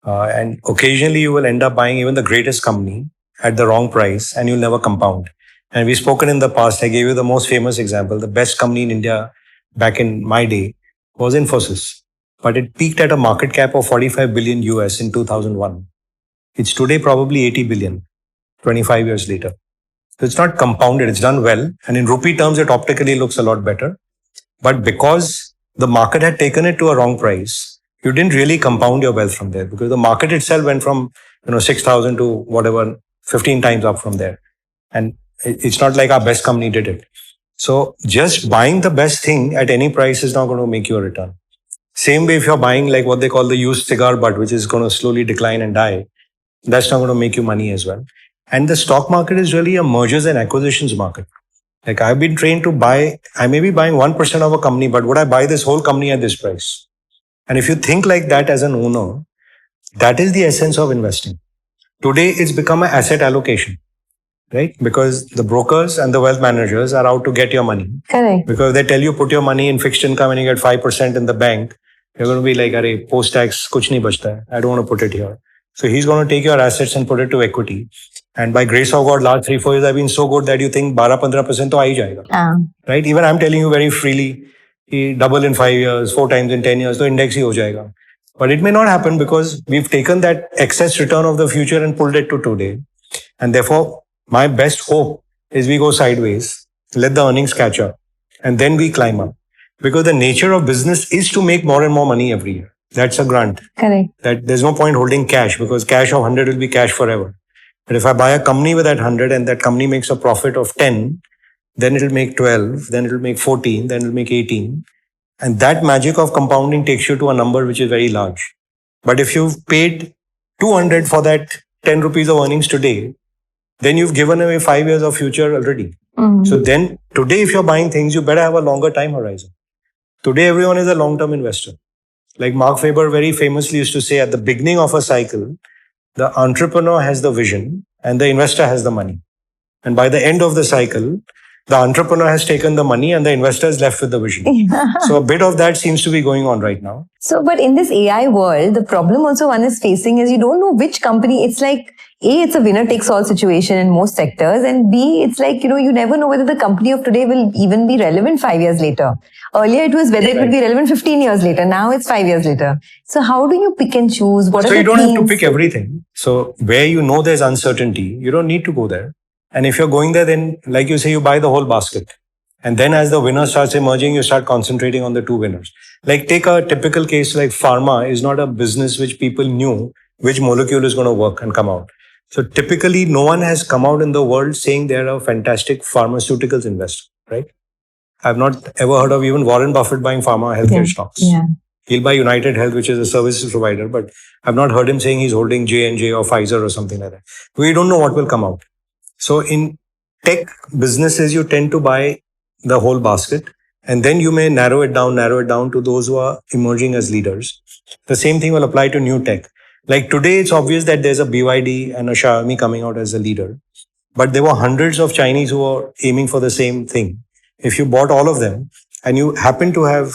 And occasionally you will end up buying even the greatest company at the wrong price and you'll never compound. And we've spoken in the past, I gave you the most famous example. The best company in India back in my day was Infosys. But it peaked at a market cap of 45 billion US in 2001. It's today probably 80 billion, 25 years later. So it's not compounded, it's done well. And in rupee terms, it optically looks a lot better. But because the market had taken it to a wrong price, you didn't really compound your wealth from there because the market itself went from 6,000 to whatever, 15 times up from there. And it's not like our best company did it. So just buying the best thing at any price is not going to make you a return. Same way if you're buying like what they call the used cigar butt, which is going to slowly decline and die, that's not going to make you money as well. And the stock market is really a mergers and acquisitions market. Like I've been trained to buy, I may be buying 1% of a company, but would I buy this whole company at this price? And if you think like that as an owner, that is the essence of investing. Today, it's become an asset allocation, right? Because the brokers and the wealth managers are out to get your money. Correct. Because they tell you put your money in fixed income and you get 5% in the bank. You're going to be like, "Arey, post-tax, kuch nahi bachta hai. I don't want to put it here." So he's going to take your assets and put it to equity. And by grace of God, last 3-4 years have been so good that you think 12-15% to aa hi jayega. Right? Even I'm telling you very freely, double in 5 years, 4 times in 10 years, so index hi ho jayega. But it may not happen because we've taken that excess return of the future and pulled it to today. And therefore, my best hope is we go sideways, let the earnings catch up, and then we climb up. Because the nature of business is to make more and more money every year. That's a grant. Correct. That there's no point holding cash because cash of 100 will be cash forever. But if I buy a company with that 100 and that company makes a profit of 10, then it'll make 12, then it'll make 14, then it'll make 18. And that magic of compounding takes you to a number which is very large. But if you've paid 200 for that 10 rupees of earnings today, then you've given away 5 years of future already. So then today, if you're buying things, you better have a longer time horizon. Today, everyone is a long-term investor. Like Mark Faber very famously used to say, at the beginning of a cycle, the entrepreneur has the vision and the investor has the money. And by the end of the cycle, the entrepreneur has taken the money and the investor is left with the vision. So a bit of that seems to be going on right now. So, but in this AI world, the problem also one is facing is you don't know which company. It's like, A, it's a winner takes all situation in most sectors. And B, it's like, you never know whether the company of today will even be relevant 5 years later. Earlier, it was whether it would be relevant 15 years later. Now it's 5 years later. So how do you pick and choose? What are So the you don't have to themes? pick everything. So where you know there's uncertainty, you don't need to go there. And if you're going there, then like you say, you buy the whole basket. And then as the winner starts emerging, you start concentrating on the two winners. Like take a typical case like pharma is not a business which people knew which molecule is going to work and come out. So typically no one has come out in the world saying they're a fantastic pharmaceuticals investor, right? I've not ever heard of even Warren Buffett buying pharma healthcare stocks. Yeah. He'll buy United Health, which is a services provider, but I've not heard him saying he's holding J&J or Pfizer or something like that. We don't know what will come out. So in tech businesses, you tend to buy the whole basket and then you may narrow it down to those who are emerging as leaders. The same thing will apply to new tech. Like today, it's obvious that there's a BYD and a Xiaomi coming out as a leader, but there were hundreds of Chinese who were aiming for the same thing. If you bought all of them and you happen to have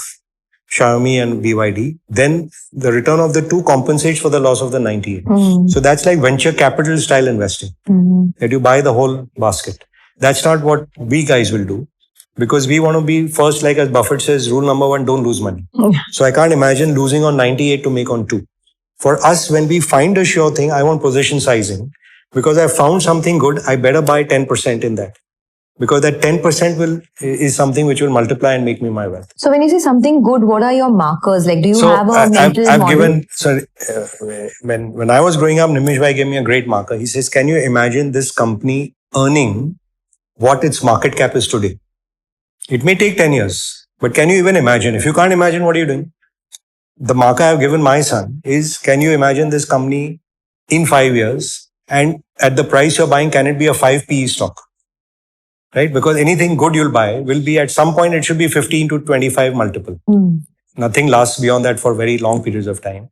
Xiaomi and BYD, then the return of the two compensates for the loss of the 98. So that's like venture capital style investing, that you buy the whole basket. That's not what we guys will do because we want to be first, like as Buffett says, rule number 1, don't lose money. So I can't imagine losing on 98 to make on 2. For us, when we find a sure thing, I want position sizing because I found something good. I better buy 10% in that. Because that 10% is something which will multiply and make me my wealth. So when you say something good, what are your markers? Like, do you have a mental I've model? given, when I was growing up, Nimish Bhai gave me a great marker. He says, can you imagine this company earning what its market cap is today? It may take 10 years, but can you even imagine? If you can't imagine, what are you doing? The marker I've given my son is, can you imagine this company in 5 years and at the price you're buying, can it be a 5 PE stock? Right? Because anything good you'll buy will be at some point, it should be 15 to 25 multiple. Nothing lasts beyond that for very long periods of time.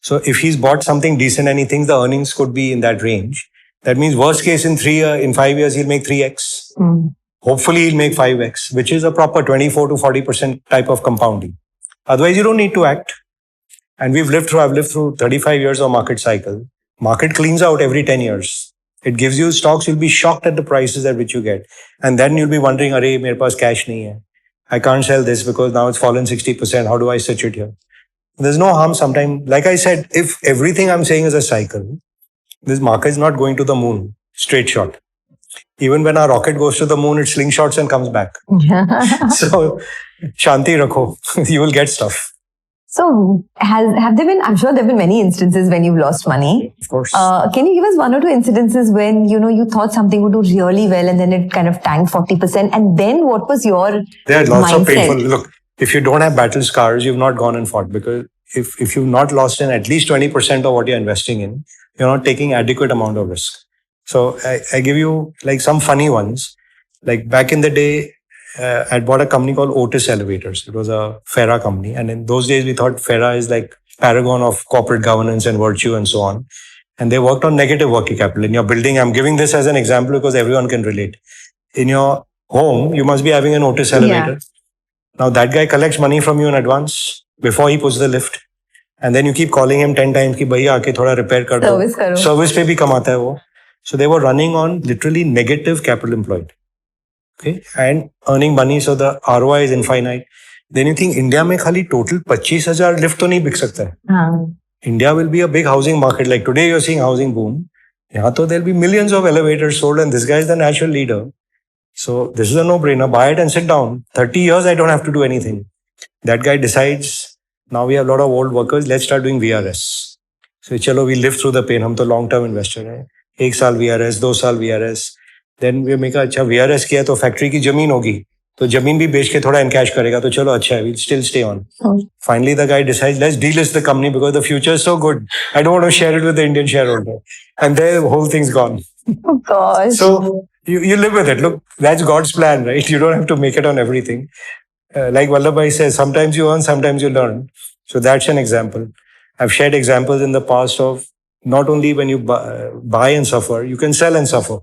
So if he's bought something decent and he thinks the earnings could be in that range, that means worst case in 5 years, he'll make 3x. Hopefully he'll make 5x, which is a proper 24 to 40% type of compounding. Otherwise, you don't need to act. And I've lived through 35 years of market cycle. Market cleans out every 10 years. It gives you stocks, you'll be shocked at the prices at which you get. And then you'll be wondering, arey, mere paas cash nahi hai. I can't sell this because now it's fallen 60%. How do I switch it here? There's no harm sometimes. Like I said, if everything I'm saying is a cycle, this market is not going to the moon, straight shot. Even when our rocket goes to the moon, it slingshots and comes back. So, shanti rakho, you will get stuff. So, have there been, I'm sure there have been many instances when you've lost money. Of course. Can you give us 1 or 2 incidences when, you thought something would do really well and then it kind of tanked 40%? And then what was your There are lots of mindset? painful. Look, if you don't have battle scars, you've not gone and fought because if you've not lost in at least 20% of what you're investing in, you're not taking adequate amount of risk. So I give you like some funny ones. Like back in the day, I'd bought a company called Otis Elevators. It was a Farah company. And in those days, we thought Farah is like paragon of corporate governance and virtue and so on. And they worked on negative working capital. In your building, I'm giving this as an example because everyone can relate. In your home, you must be having an Otis elevator. Yeah. Now that guy collects money from you in advance before he puts the lift. And then you keep calling him 10 times कि भैया आके थोड़ा repair कर दो. Service करो. Service पे भी कमाता है वो. So they were running on literally negative capital employed. Okay. And earning money, so the ROI is infinite. Then you think India में खाली total 25,000 lift तो नहीं बिक सकता है. हाँ. India will be a big housing market. Like today you're seeing housing boom. यहाँ तो there'll be millions of elevators sold and this guy is the natural leader. So this is a no-brainer. Buy it and sit down. 30 years, I don't have to do anything. That guy decides, now we have a lot of old workers, let's start doing VRS. So chalo, we live through the pain. हम तो long-term investor हैं. 1 साल VRS, 2 साल VRS. Then we make अच्छा VRS किया तो factory की जमीन होगी. तो जमीन भी बेच के थोड़ा encash करेगा तो चलो अच्छा है. We'll still stay on. Finally, the guy decides, let's delist the company because the future is so good. I don't want to share it with the Indian shareholder. And the whole thing's gone. Oh gosh. So you live with it. Look, that's God's plan, right? You don't have to make it on everything. Like Vallabhbhai says, sometimes you earn, sometimes you learn. So that's an example. I've shared examples in the past of not only when you buy and suffer, you can sell and suffer.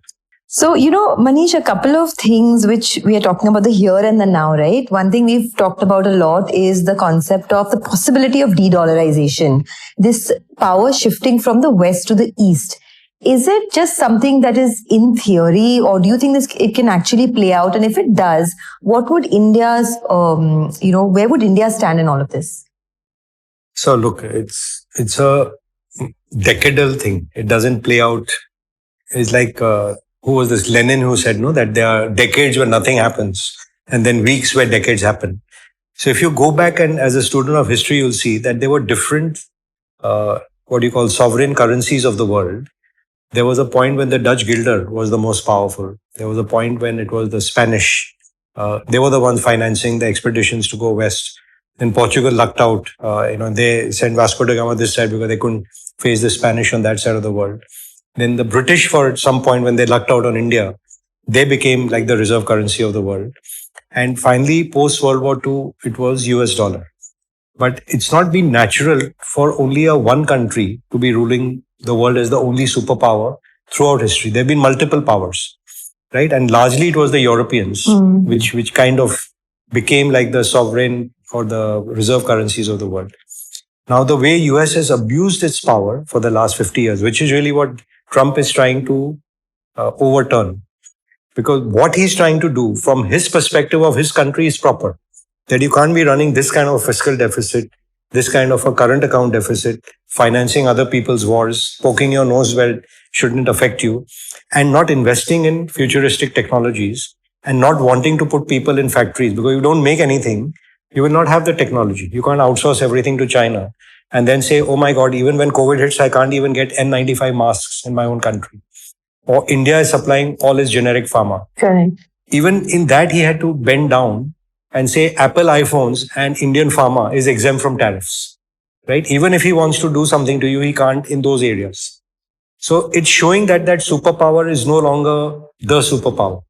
So, Manish, a couple of things which we are talking about the here and the now, right? One thing we've talked about a lot is the concept of the possibility of de-dollarization. This power shifting from the west to the east. Is it just something that is in theory, or do you think it can actually play out? And if it does, what would India's, where would India stand in all of this? So look, it's a decadal thing. It doesn't play out. It's like, who was this? Lenin who said, no, that there are decades where nothing happens and then weeks where decades happen. So if you go back and as a student of history, you'll see that there were different, sovereign currencies of the world. There was a point when the Dutch guilder was the most powerful. There was a point when it was the Spanish. They were the ones financing the expeditions to go west. Then Portugal lucked out. They sent Vasco da Gama this side because they couldn't face the Spanish on that side of the world. Then the British, for some point when they lucked out on India, they became like the reserve currency of the world. And finally, post World War II, it was US dollar. But it's not been natural for only one country to be ruling the world as the only superpower throughout history. There have been multiple powers, right? And largely it was the Europeans, which kind of became like the sovereign or the reserve currencies of the world. Now, the way US has abused its power for the last 50 years, which is really what Trump is trying to overturn. Because what he's trying to do from his perspective of his country is proper. That you can't be running this kind of fiscal deficit, this kind of a current account deficit, financing other people's wars, poking your nose where it shouldn't affect you, and not investing in futuristic technologies and not wanting to put people in factories because you don't make anything, you will not have the technology. You can't outsource everything to China and then say, oh my God, even when COVID hits, I can't even get N95 masks in my own country. Or India is supplying all its generic pharma. Correct. Even in that, he had to bend down and say Apple iPhones and Indian pharma is exempt from tariffs, right? Even if he wants to do something to you, he can't in those areas. So it's showing that superpower is no longer the superpower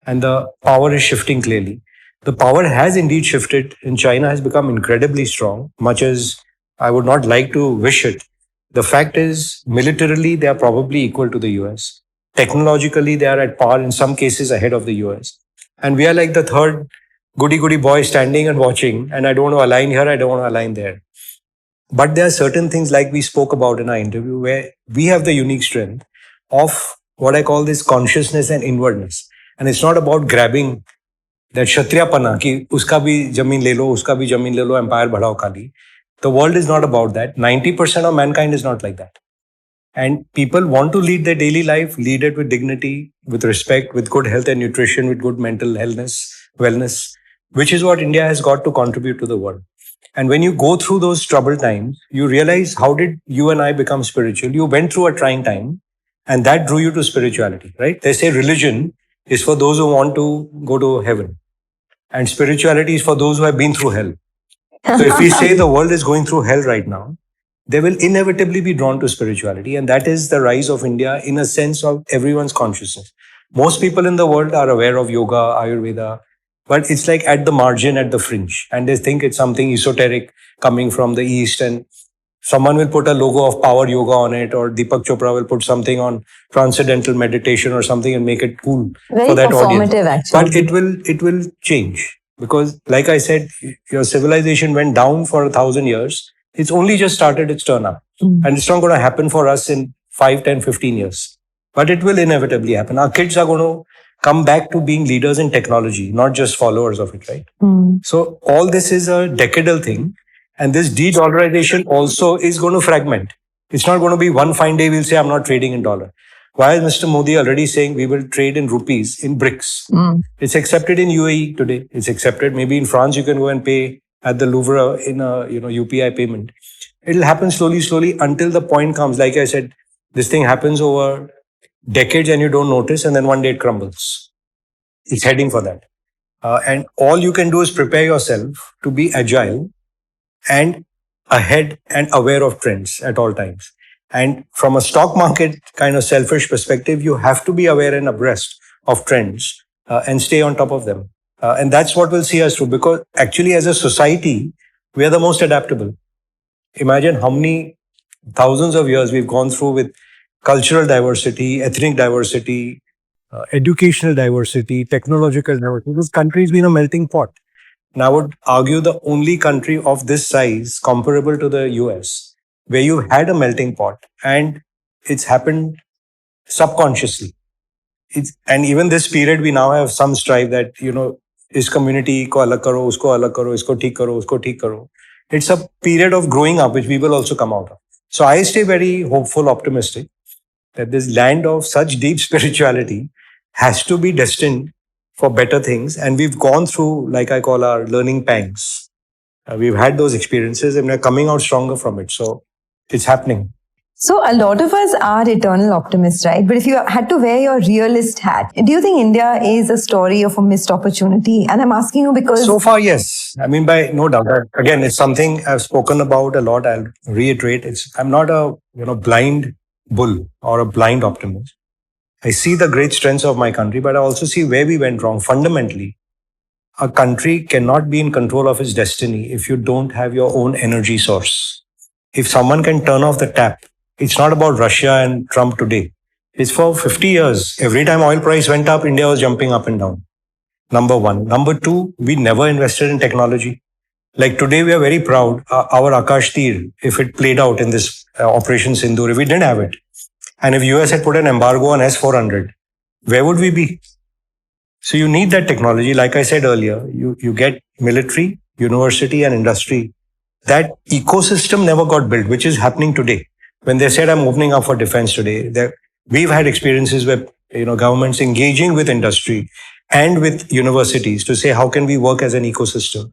and the power is shifting clearly. The power has indeed shifted and China has become incredibly strong, much as I would not like to wish it. The fact is, militarily, they are probably equal to the US. Technologically, they are at par, in some cases ahead of the US. And we are like the third goody boy standing and watching. And I don't want to align here, I don't want to align there. But there are certain things like we spoke about in our interview where we have the unique strength of what I call this consciousness and inwardness. And it's not about grabbing that kshatriyapana, ki uska bhi jamin le lo, uska bhi jamin le lo, empire badhao kali. The world is not about that. 90% of mankind is not like that. And people want to lead their daily life, lead it with dignity, with respect, with good health and nutrition, with good mental wellness, which is what India has got to contribute to the world. And when you go through those troubled times, you realize how did you and I become spiritual? You went through a trying time and that drew you to spirituality, right? They say religion is for those who want to go to heaven and spirituality is for those who have been through hell. So if we say the world is going through hell right now, they will inevitably be drawn to spirituality. And that is the rise of India in a sense of everyone's consciousness. Most people in the world are aware of yoga, Ayurveda, but it's like at the margin, at the fringe. And they think it's something esoteric coming from the East. And someone will put a logo of power yoga on it, or Deepak Chopra will put something on transcendental meditation or something and make it cool Very for that audience. performative, actually. But it will change because, like I said, your civilization went down for 1,000 years. It's only just started its turn up. And it's not going to happen for us in 5, 10, 15 years. But it will inevitably happen. Our kids are going to come back to being leaders in technology, not just followers of it, right? So all this is a decadal thing. And this de-dollarization also is going to fragment. It's not going to be one fine day we'll say, I'm not trading in dollar. Why is Mr. Modi already saying we will trade in rupees, in BRICS? It's accepted in UAE today. It's accepted. Maybe in France, you can go and pay at the Louvre in a UPI payment. It'll happen slowly until the point comes. Like I said, this thing happens over decades and you don't notice, and then one day it crumbles. It's heading for that. And all you can do is prepare yourself to be agile and ahead and aware of trends at all times. And from a stock market kind of selfish perspective, you have to be aware and abreast of trends and stay on top of them. And that's what will see us through, because actually as a society, we are the most adaptable. Imagine how many thousands of years we've gone through with cultural diversity, ethnic diversity, educational diversity, technological diversity. This country's been a melting pot. And I would argue the only country of this size comparable to the US, where you had a melting pot and it's happened subconsciously. And even this period, we now have some strife that, is community ko alag karo, usko alag karo, isko theek karo, usko theek karo. It's a period of growing up, which we will also come out of. So I stay very hopeful, optimistic that this land of such deep spirituality has to be destined for better things. And we've gone through, like I call our learning pangs. We've had those experiences and we're coming out stronger from it. So it's happening. So a lot of us are eternal optimists, right? But if you had to wear your realist hat, do you think India is a story of a missed opportunity? And I'm asking you because... So far, yes. I mean, by no doubt. Again, it's something I've spoken about a lot. I'll reiterate. I'm not a blind bull or a blind optimist. I see the great strengths of my country, but I also see where we went wrong. Fundamentally, a country cannot be in control of its destiny if you don't have your own energy source. If someone can turn off the tap, it's not about Russia and Trump today. It's for 50 years. Every time oil price went up, India was jumping up and down. Number one. Number two, we never invested in technology. Like today, we are very proud. Our Akash Tir, if it played out in this Operation Sindoor, if we didn't have it, and if US had put an embargo on S-400, where would we be? So you need that technology. Like I said earlier, you get military, university and industry. That ecosystem never got built, which is happening today. When they said I'm opening up for defense today, we've had experiences where governments engaging with industry and with universities to say how can we work as an ecosystem.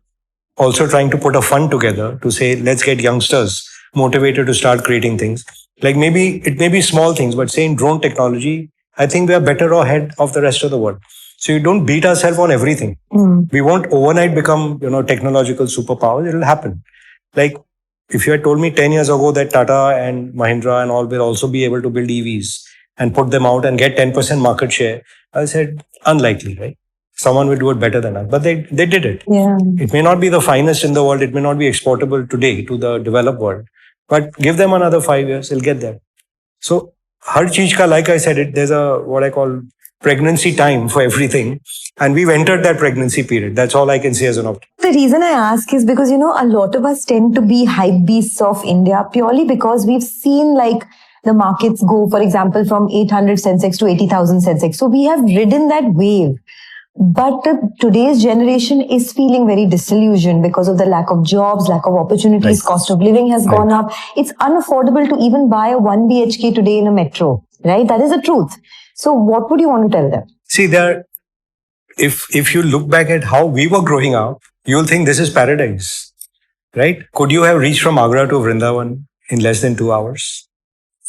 Also trying to put a fund together to say let's get youngsters motivated to start creating things. Like maybe it may be small things, but say in drone technology, I think we are better ahead of the rest of the world. So you don't beat ourselves on everything. We won't overnight become technological superpowers. It'll happen. Like if you had told me 10 years ago that Tata and Mahindra and all will also be able to build EVs and put them out and get 10% market share, I said, unlikely, right? Someone will do it better than us. But they did it. Yeah. It may not be the finest in the world. It may not be exportable today to the developed world. But give them another 5 years, they'll get there. So, har cheez ka, like I said, there's a what I call pregnancy time for everything. And we've entered that pregnancy period. That's all I can say as an optimist. The reason I ask is because, a lot of us tend to be hype beasts of India purely because we've seen the markets go, for example, from 800 Sensex to 80,000 Sensex. So we have ridden that wave. But today's generation is feeling very disillusioned because of the lack of jobs, lack of opportunities, Right. cost of living has gone up. It's unaffordable to even buy a 1 BHK today in a metro, right? That is the truth. So what would you want to tell them? See, if you look back at how we were growing up, you'll think this is paradise, right? Could you have reached from Agra to Vrindavan in less than 2 hours?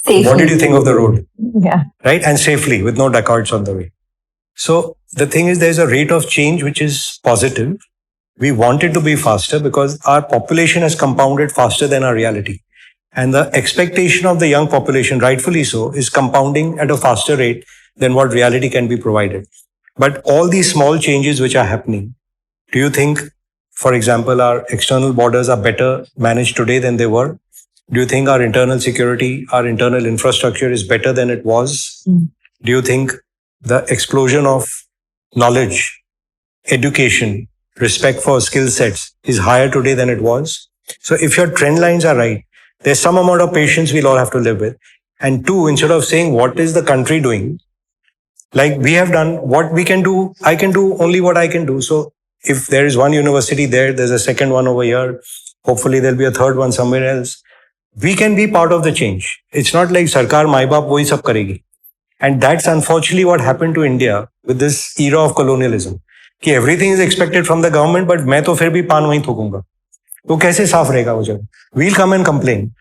Safely. What did you think of the road? Yeah. Right? And safely, with no dacoits on the way. So the thing is, there's a rate of change which is positive. We want it to be faster because our population has compounded faster than our reality. And the expectation of the young population, rightfully so, is compounding at a faster rate than what reality can be provided. But all these small changes which are happening, do you think, for example, our external borders are better managed today than they were? Do you think our internal security, our internal infrastructure is better than it was? Do you think the explosion of knowledge, education, respect for skill sets is higher today than it was? So if your trend lines are right, there's some amount of patience we'll all have to live with. And two, instead of saying, what is the country doing? Like we have done what we can do, I can do only what I can do. So if there is one university there, there's a second one over here. Hopefully there'll be a third one somewhere else. We can be part of the change. It's not like Sarkar, Mai Baap, wohi sab karegi. And that's unfortunately what happened to India with this era of colonialism. कि everything is expected from the government, but मैं तो फिर भी पान वहीं थूकूंगा. तो कैसे साफ रहेगा वो जगह? We'll come and complain.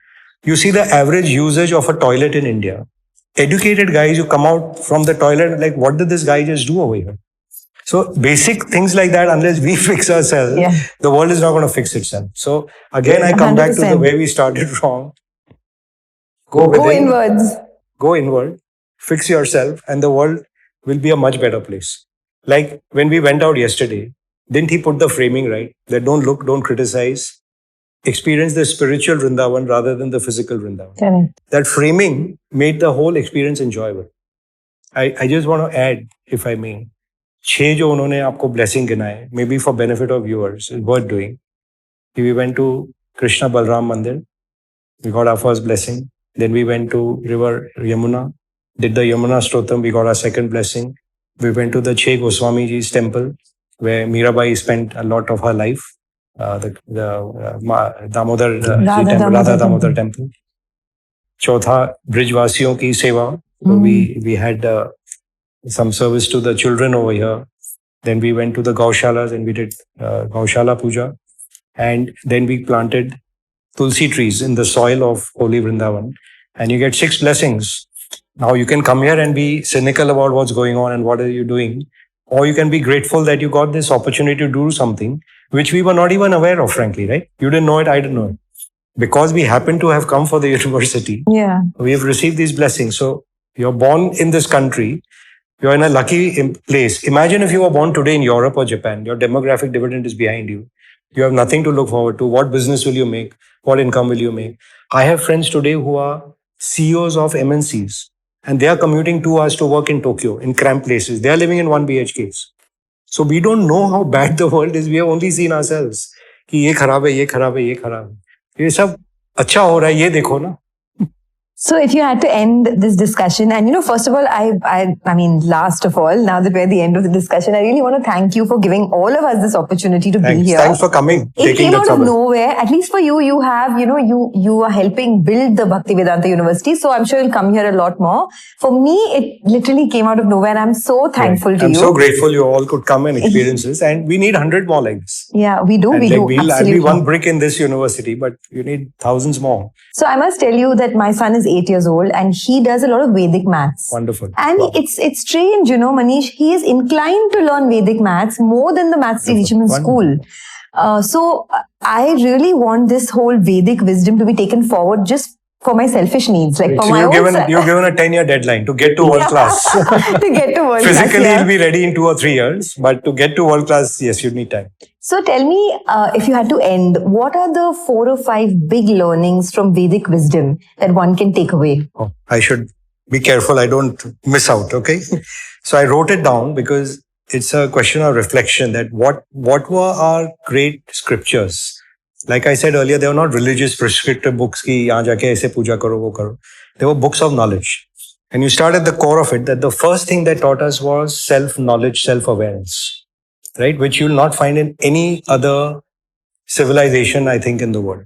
You see the average usage of a toilet in India. Educated guys who come out from the toilet like, what did this guy just do over here? So basic things like that, unless we fix ourselves, the world is not going to fix itself. So again, I come 100%. Back to the way we started from. Go inwards. Go inward, fix yourself, and the world will be a much better place. Like when we went out yesterday, didn't he put the framing right? That don't look, don't criticize. Experience the spiritual Vrindavan rather than the physical Vrindavan. Correct. That framing made the whole experience enjoyable. I just want to add, if I may, 6 जो उन्होंने आपको blessing गिनाए, maybe for benefit of viewers, is worth doing. We went to Krishna Balram Mandir. We got our first blessing. Then we went to river Yamuna, did the Yamuna Stotam. We got our second blessing. We went to the Che Goswami Ji's temple, where Mirabai spent a lot of her life. The Damodar temple, Radha Damodar temple. Chautha, Brijvasiyon ki seva. So we had some service to the children over here. Then we went to the Gaushalas and we did Gaushala Puja. And then we planted Tulsi trees in the soil of Holy Vrindavan. And you get 6 blessings. Now you can come here and be cynical about what's going on and what are you doing. Or you can be grateful that you got this opportunity to do something which we were not even aware of, frankly, right? You didn't know it, I didn't know it. Because we happen to have come for the university, we have received these blessings. So you're born in this country, you're in a lucky place. Imagine if you were born today in Europe or Japan, your demographic dividend is behind you. You have nothing to look forward to. What business will you make? What income will you make? I have friends today who are CEOs of MNCs and they are commuting 2 hours to work in Tokyo in cramped places. They are living in 1 BHKs. So we don't know how bad the world is. We have only seen ourselves. कि ये खराब है, ये खराब है, ये खराब है. ये सब अच्छा हो रहा है, ये देखो ना. So if you had to end this discussion, and first of all, I mean, last of all, now that we're at the end of the discussion, I really want to thank you for giving all of us this opportunity to be here. Thanks for coming. It came out of nowhere. At least for you, you have, you are helping build the Bhaktivedanta University. So I'm sure you'll come here a lot more. For me, it literally came out of nowhere. And I'm so thankful to you. I'm so grateful you all could come and experience this. And we need 100 more like this. Yeah, we do. I'll be one brick in this university, but you need thousands more. So I must tell you that my son is 8 years old and he does a lot of Vedic maths. Wonderful. And it's strange, Manish, he is inclined to learn Vedic maths more than the maths they teach him in school. So I really want this whole Vedic wisdom to be taken forward just for my selfish needs, like for my own. You're given a 10-year deadline to get to world class. To get to world class. Physically, you'll be ready in 2 or 3 years, but to get to world class, yes, you need time. So tell me, if you had to end, what are the 4 or 5 big learnings from Vedic wisdom that one can take away? Oh, I should be careful I don't miss out, okay? So I wrote it down because it's a question of reflection that what were our great scriptures? Like I said earlier, they were not religious prescriptive books ki yahan jaake aise puja karo, wo karo. They were books of knowledge. And you start at the core of it, that the first thing they taught us was self-knowledge, self-awareness, right? Which you'll not find in any other civilization, I think, in the world.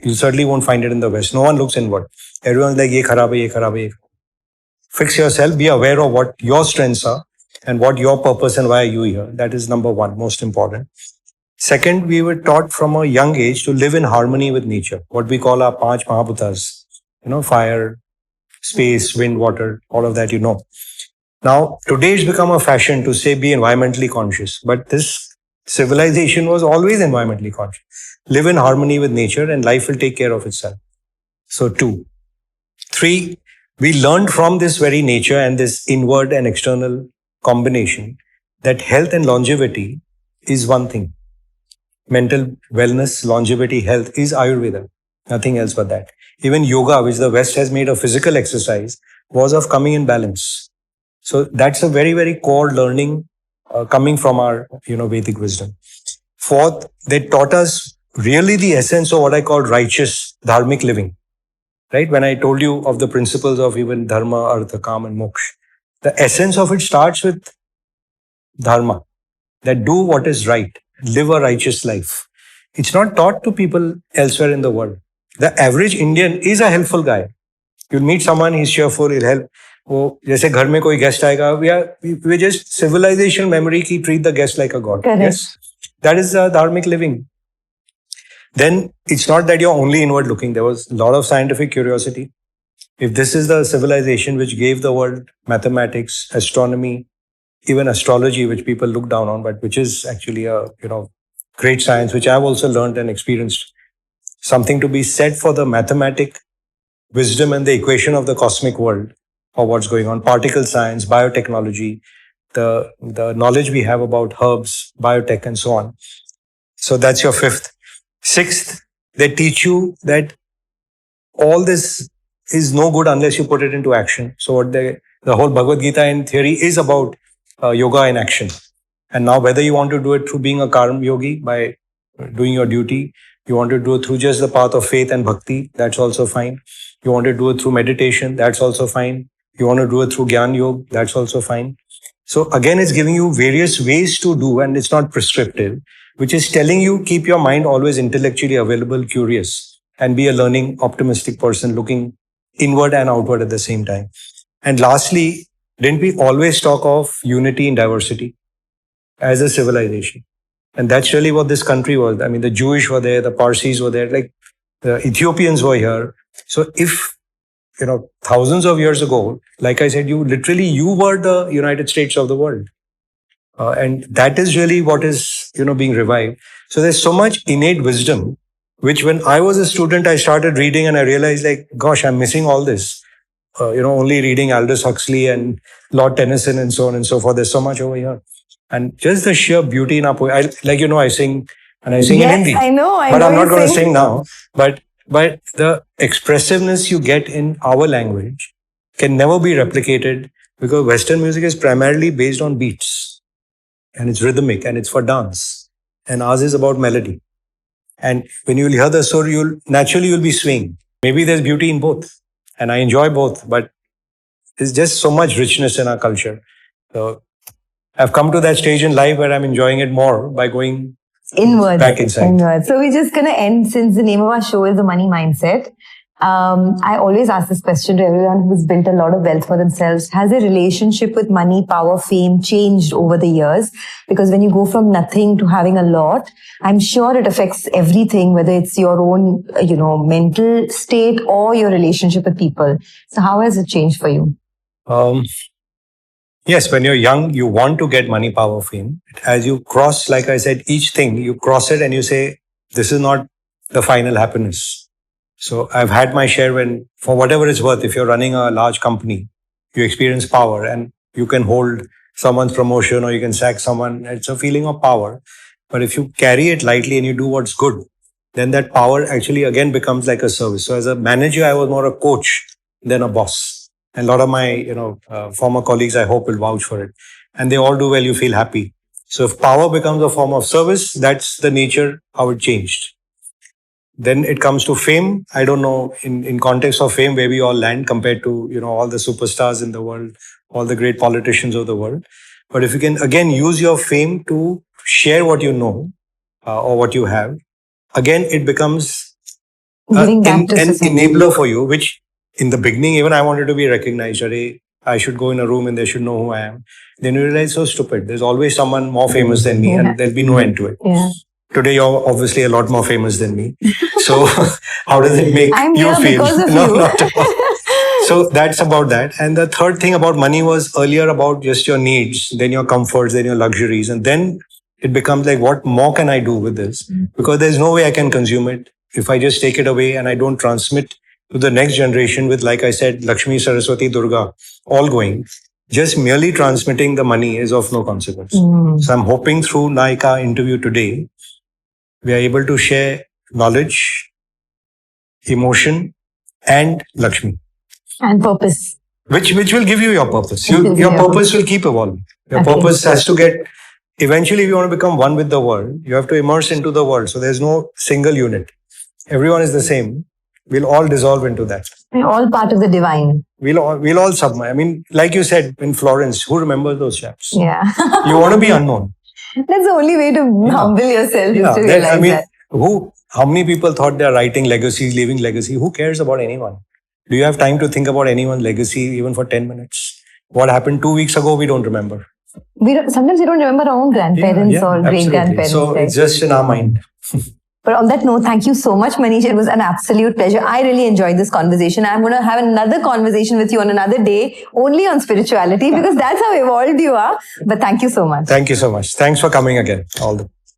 You certainly won't find it in the West. No one looks inward. Everyone's like, ye kharab hai, ye kharab hai, ye kharab hai. Fix yourself, be aware of what your strengths are and what your purpose and why are you here. That is number one, most important. Second, we were taught from a young age to live in harmony with nature. What we call our 5 Mahabhutas, fire, space, wind, water, all of that, Now, today it's become a fashion to say be environmentally conscious. But this civilization was always environmentally conscious. Live in harmony with nature and life will take care of itself. So 2. 3, we learned from this very nature and this inward and external combination that health and longevity is one thing. Mental wellness, longevity, health is Ayurveda. Nothing else but that. Even yoga, which the West has made a physical exercise, was of coming in balance. So that's a very, very core learning coming from our, Vedic wisdom. 4th, they taught us really the essence of what I call righteous, dharmic living. Right? When I told you of the principles of even dharma, artha, kam, and moksha, the essence of it starts with dharma, that do what is right, live a righteous life. It's not taught to people elsewhere in the world. The average Indian is a helpful guy. You'll meet someone, he's cheerful, he'll help. वो जैसे घर में कोई guest आएगा, we just civilization memory की treat the guest like a god. Correct. Yes, that is dharmic living. Then it's not that you're only inward looking. There was a lot of scientific curiosity. If this is the civilization which gave the world mathematics, astronomy, even astrology, which people look down on, but which is actually a great science, which I've also learned and experienced. Something to be said for the mathematic wisdom and the equation of the cosmic world, or what's going on, particle science, biotechnology, the knowledge we have about herbs, biotech, and so on. So that's your 5th. 6th, they teach you that all this is no good unless you put it into action. So what the whole Bhagavad Gita in theory is about yoga in action. And now whether you want to do it through being a karma yogi, by doing your duty, you want to do it through just the path of faith and bhakti, that's also fine. You want to do it through meditation, that's also fine. You want to do it through Gyan Yoga, that's also fine. So again, it's giving you various ways to do, and it's not prescriptive, which is telling you keep your mind always intellectually available, curious, and be a learning, optimistic person looking inward and outward at the same time. And lastly, didn't we always talk of unity in diversity as a civilization? And that's really what this country was. I mean, the Jewish were there, the Parsis were there, like the Ethiopians were here. So if, thousands of years ago, like I said, you were the United States of the world. And that is really what is, being revived. So there's so much innate wisdom, which when I was a student, I started reading and I realized like, gosh, I'm missing all this. Only reading Aldous Huxley and Lord Tennyson and so on and so forth. There's so much over here. And just the sheer beauty in our poetry. I sing, and I sing in Hindi. I know. But I'm not going to sing now. But the expressiveness you get in our language can never be replicated, because Western music is primarily based on beats. And it's rhythmic and it's for dance. And ours is about melody. And when you'll hear the sur, you'll be swaying. Maybe there's beauty in both. And I enjoy both, but there's just so much richness in our culture. So I've come to that stage in life where I'm enjoying it more by going back inside. Inward. So we're just going to end, since the name of our show is The Money Mindset. I always ask this question to everyone who's built a lot of wealth for themselves. Has their relationship with money, power, fame changed over the years? Because when you go from nothing to having a lot, I'm sure it affects everything, whether it's your own, mental state or your relationship with people. So how has it changed for you? Yes, when you're young, you want to get money, power, fame. As you cross, like I said, each thing, you cross it and you say, this is not the final happiness. So I've had my share when, for whatever it's worth, if you're running a large company, you experience power and you can hold someone's promotion or you can sack someone. It's a feeling of power. But if you carry it lightly and you do what's good, then that power actually again becomes like a service. So as a manager, I was more a coach than a boss. And a lot of my, former colleagues, I hope, will vouch for it. And they all do well, you feel happy. So if power becomes a form of service, that's the nature, how it changed. Then it comes to fame. I don't know in context of fame where we all land compared to, all the superstars in the world, all the great politicians of the world. But if you can again use your fame to share what you know or what you have, again, it becomes an enabler for you, which in the beginning, even I wanted to be recognized. I should go in a room and they should know who I am. Then you realize, so stupid. There's always someone more famous than me and there'll be no end to it. Yeah. Today, you're obviously a lot more famous than me. So how does it make I'm you here feel? Because of No, you. not at all. So that's about that. And the third thing about money was earlier about just your needs, then your comforts, then your luxuries. And then it becomes like, what more can I do with this? Because there's no way I can consume it. If I just take it away and I don't transmit to the next generation with, like I said, Lakshmi, Saraswati, Durga, all going. Just merely transmitting the money is of no consequence. So I'm hoping through Naika interview today, we are able to share knowledge, emotion, and Lakshmi. And purpose. Which will give you your purpose. Your purpose will keep evolving. Your purpose has to get, eventually if you want to become one with the world, you have to immerse into the world. So there's no single unit. Everyone is the same. We'll all dissolve into that. We're all part of the divine. We'll all submerge. I mean, like you said, in Florence, who remembers those chaps? Yeah. You want to be unknown. That's the only way to humble yourself, is to realize that. How many people thought they're writing legacies, leaving legacy? Who cares about anyone? Do you have time to think about anyone's legacy even for 10 minutes? What happened 2 weeks ago, we don't remember. Sometimes we don't remember our own grandparents or great-grandparents. So it's just in our mind. But on that note, thank you so much, Manish. It was an absolute pleasure. I really enjoyed this conversation. I'm going to have another conversation with you on another day, only on spirituality, because that's how evolved you are. But thank you so much. Thank you so much. Thanks for coming again. All the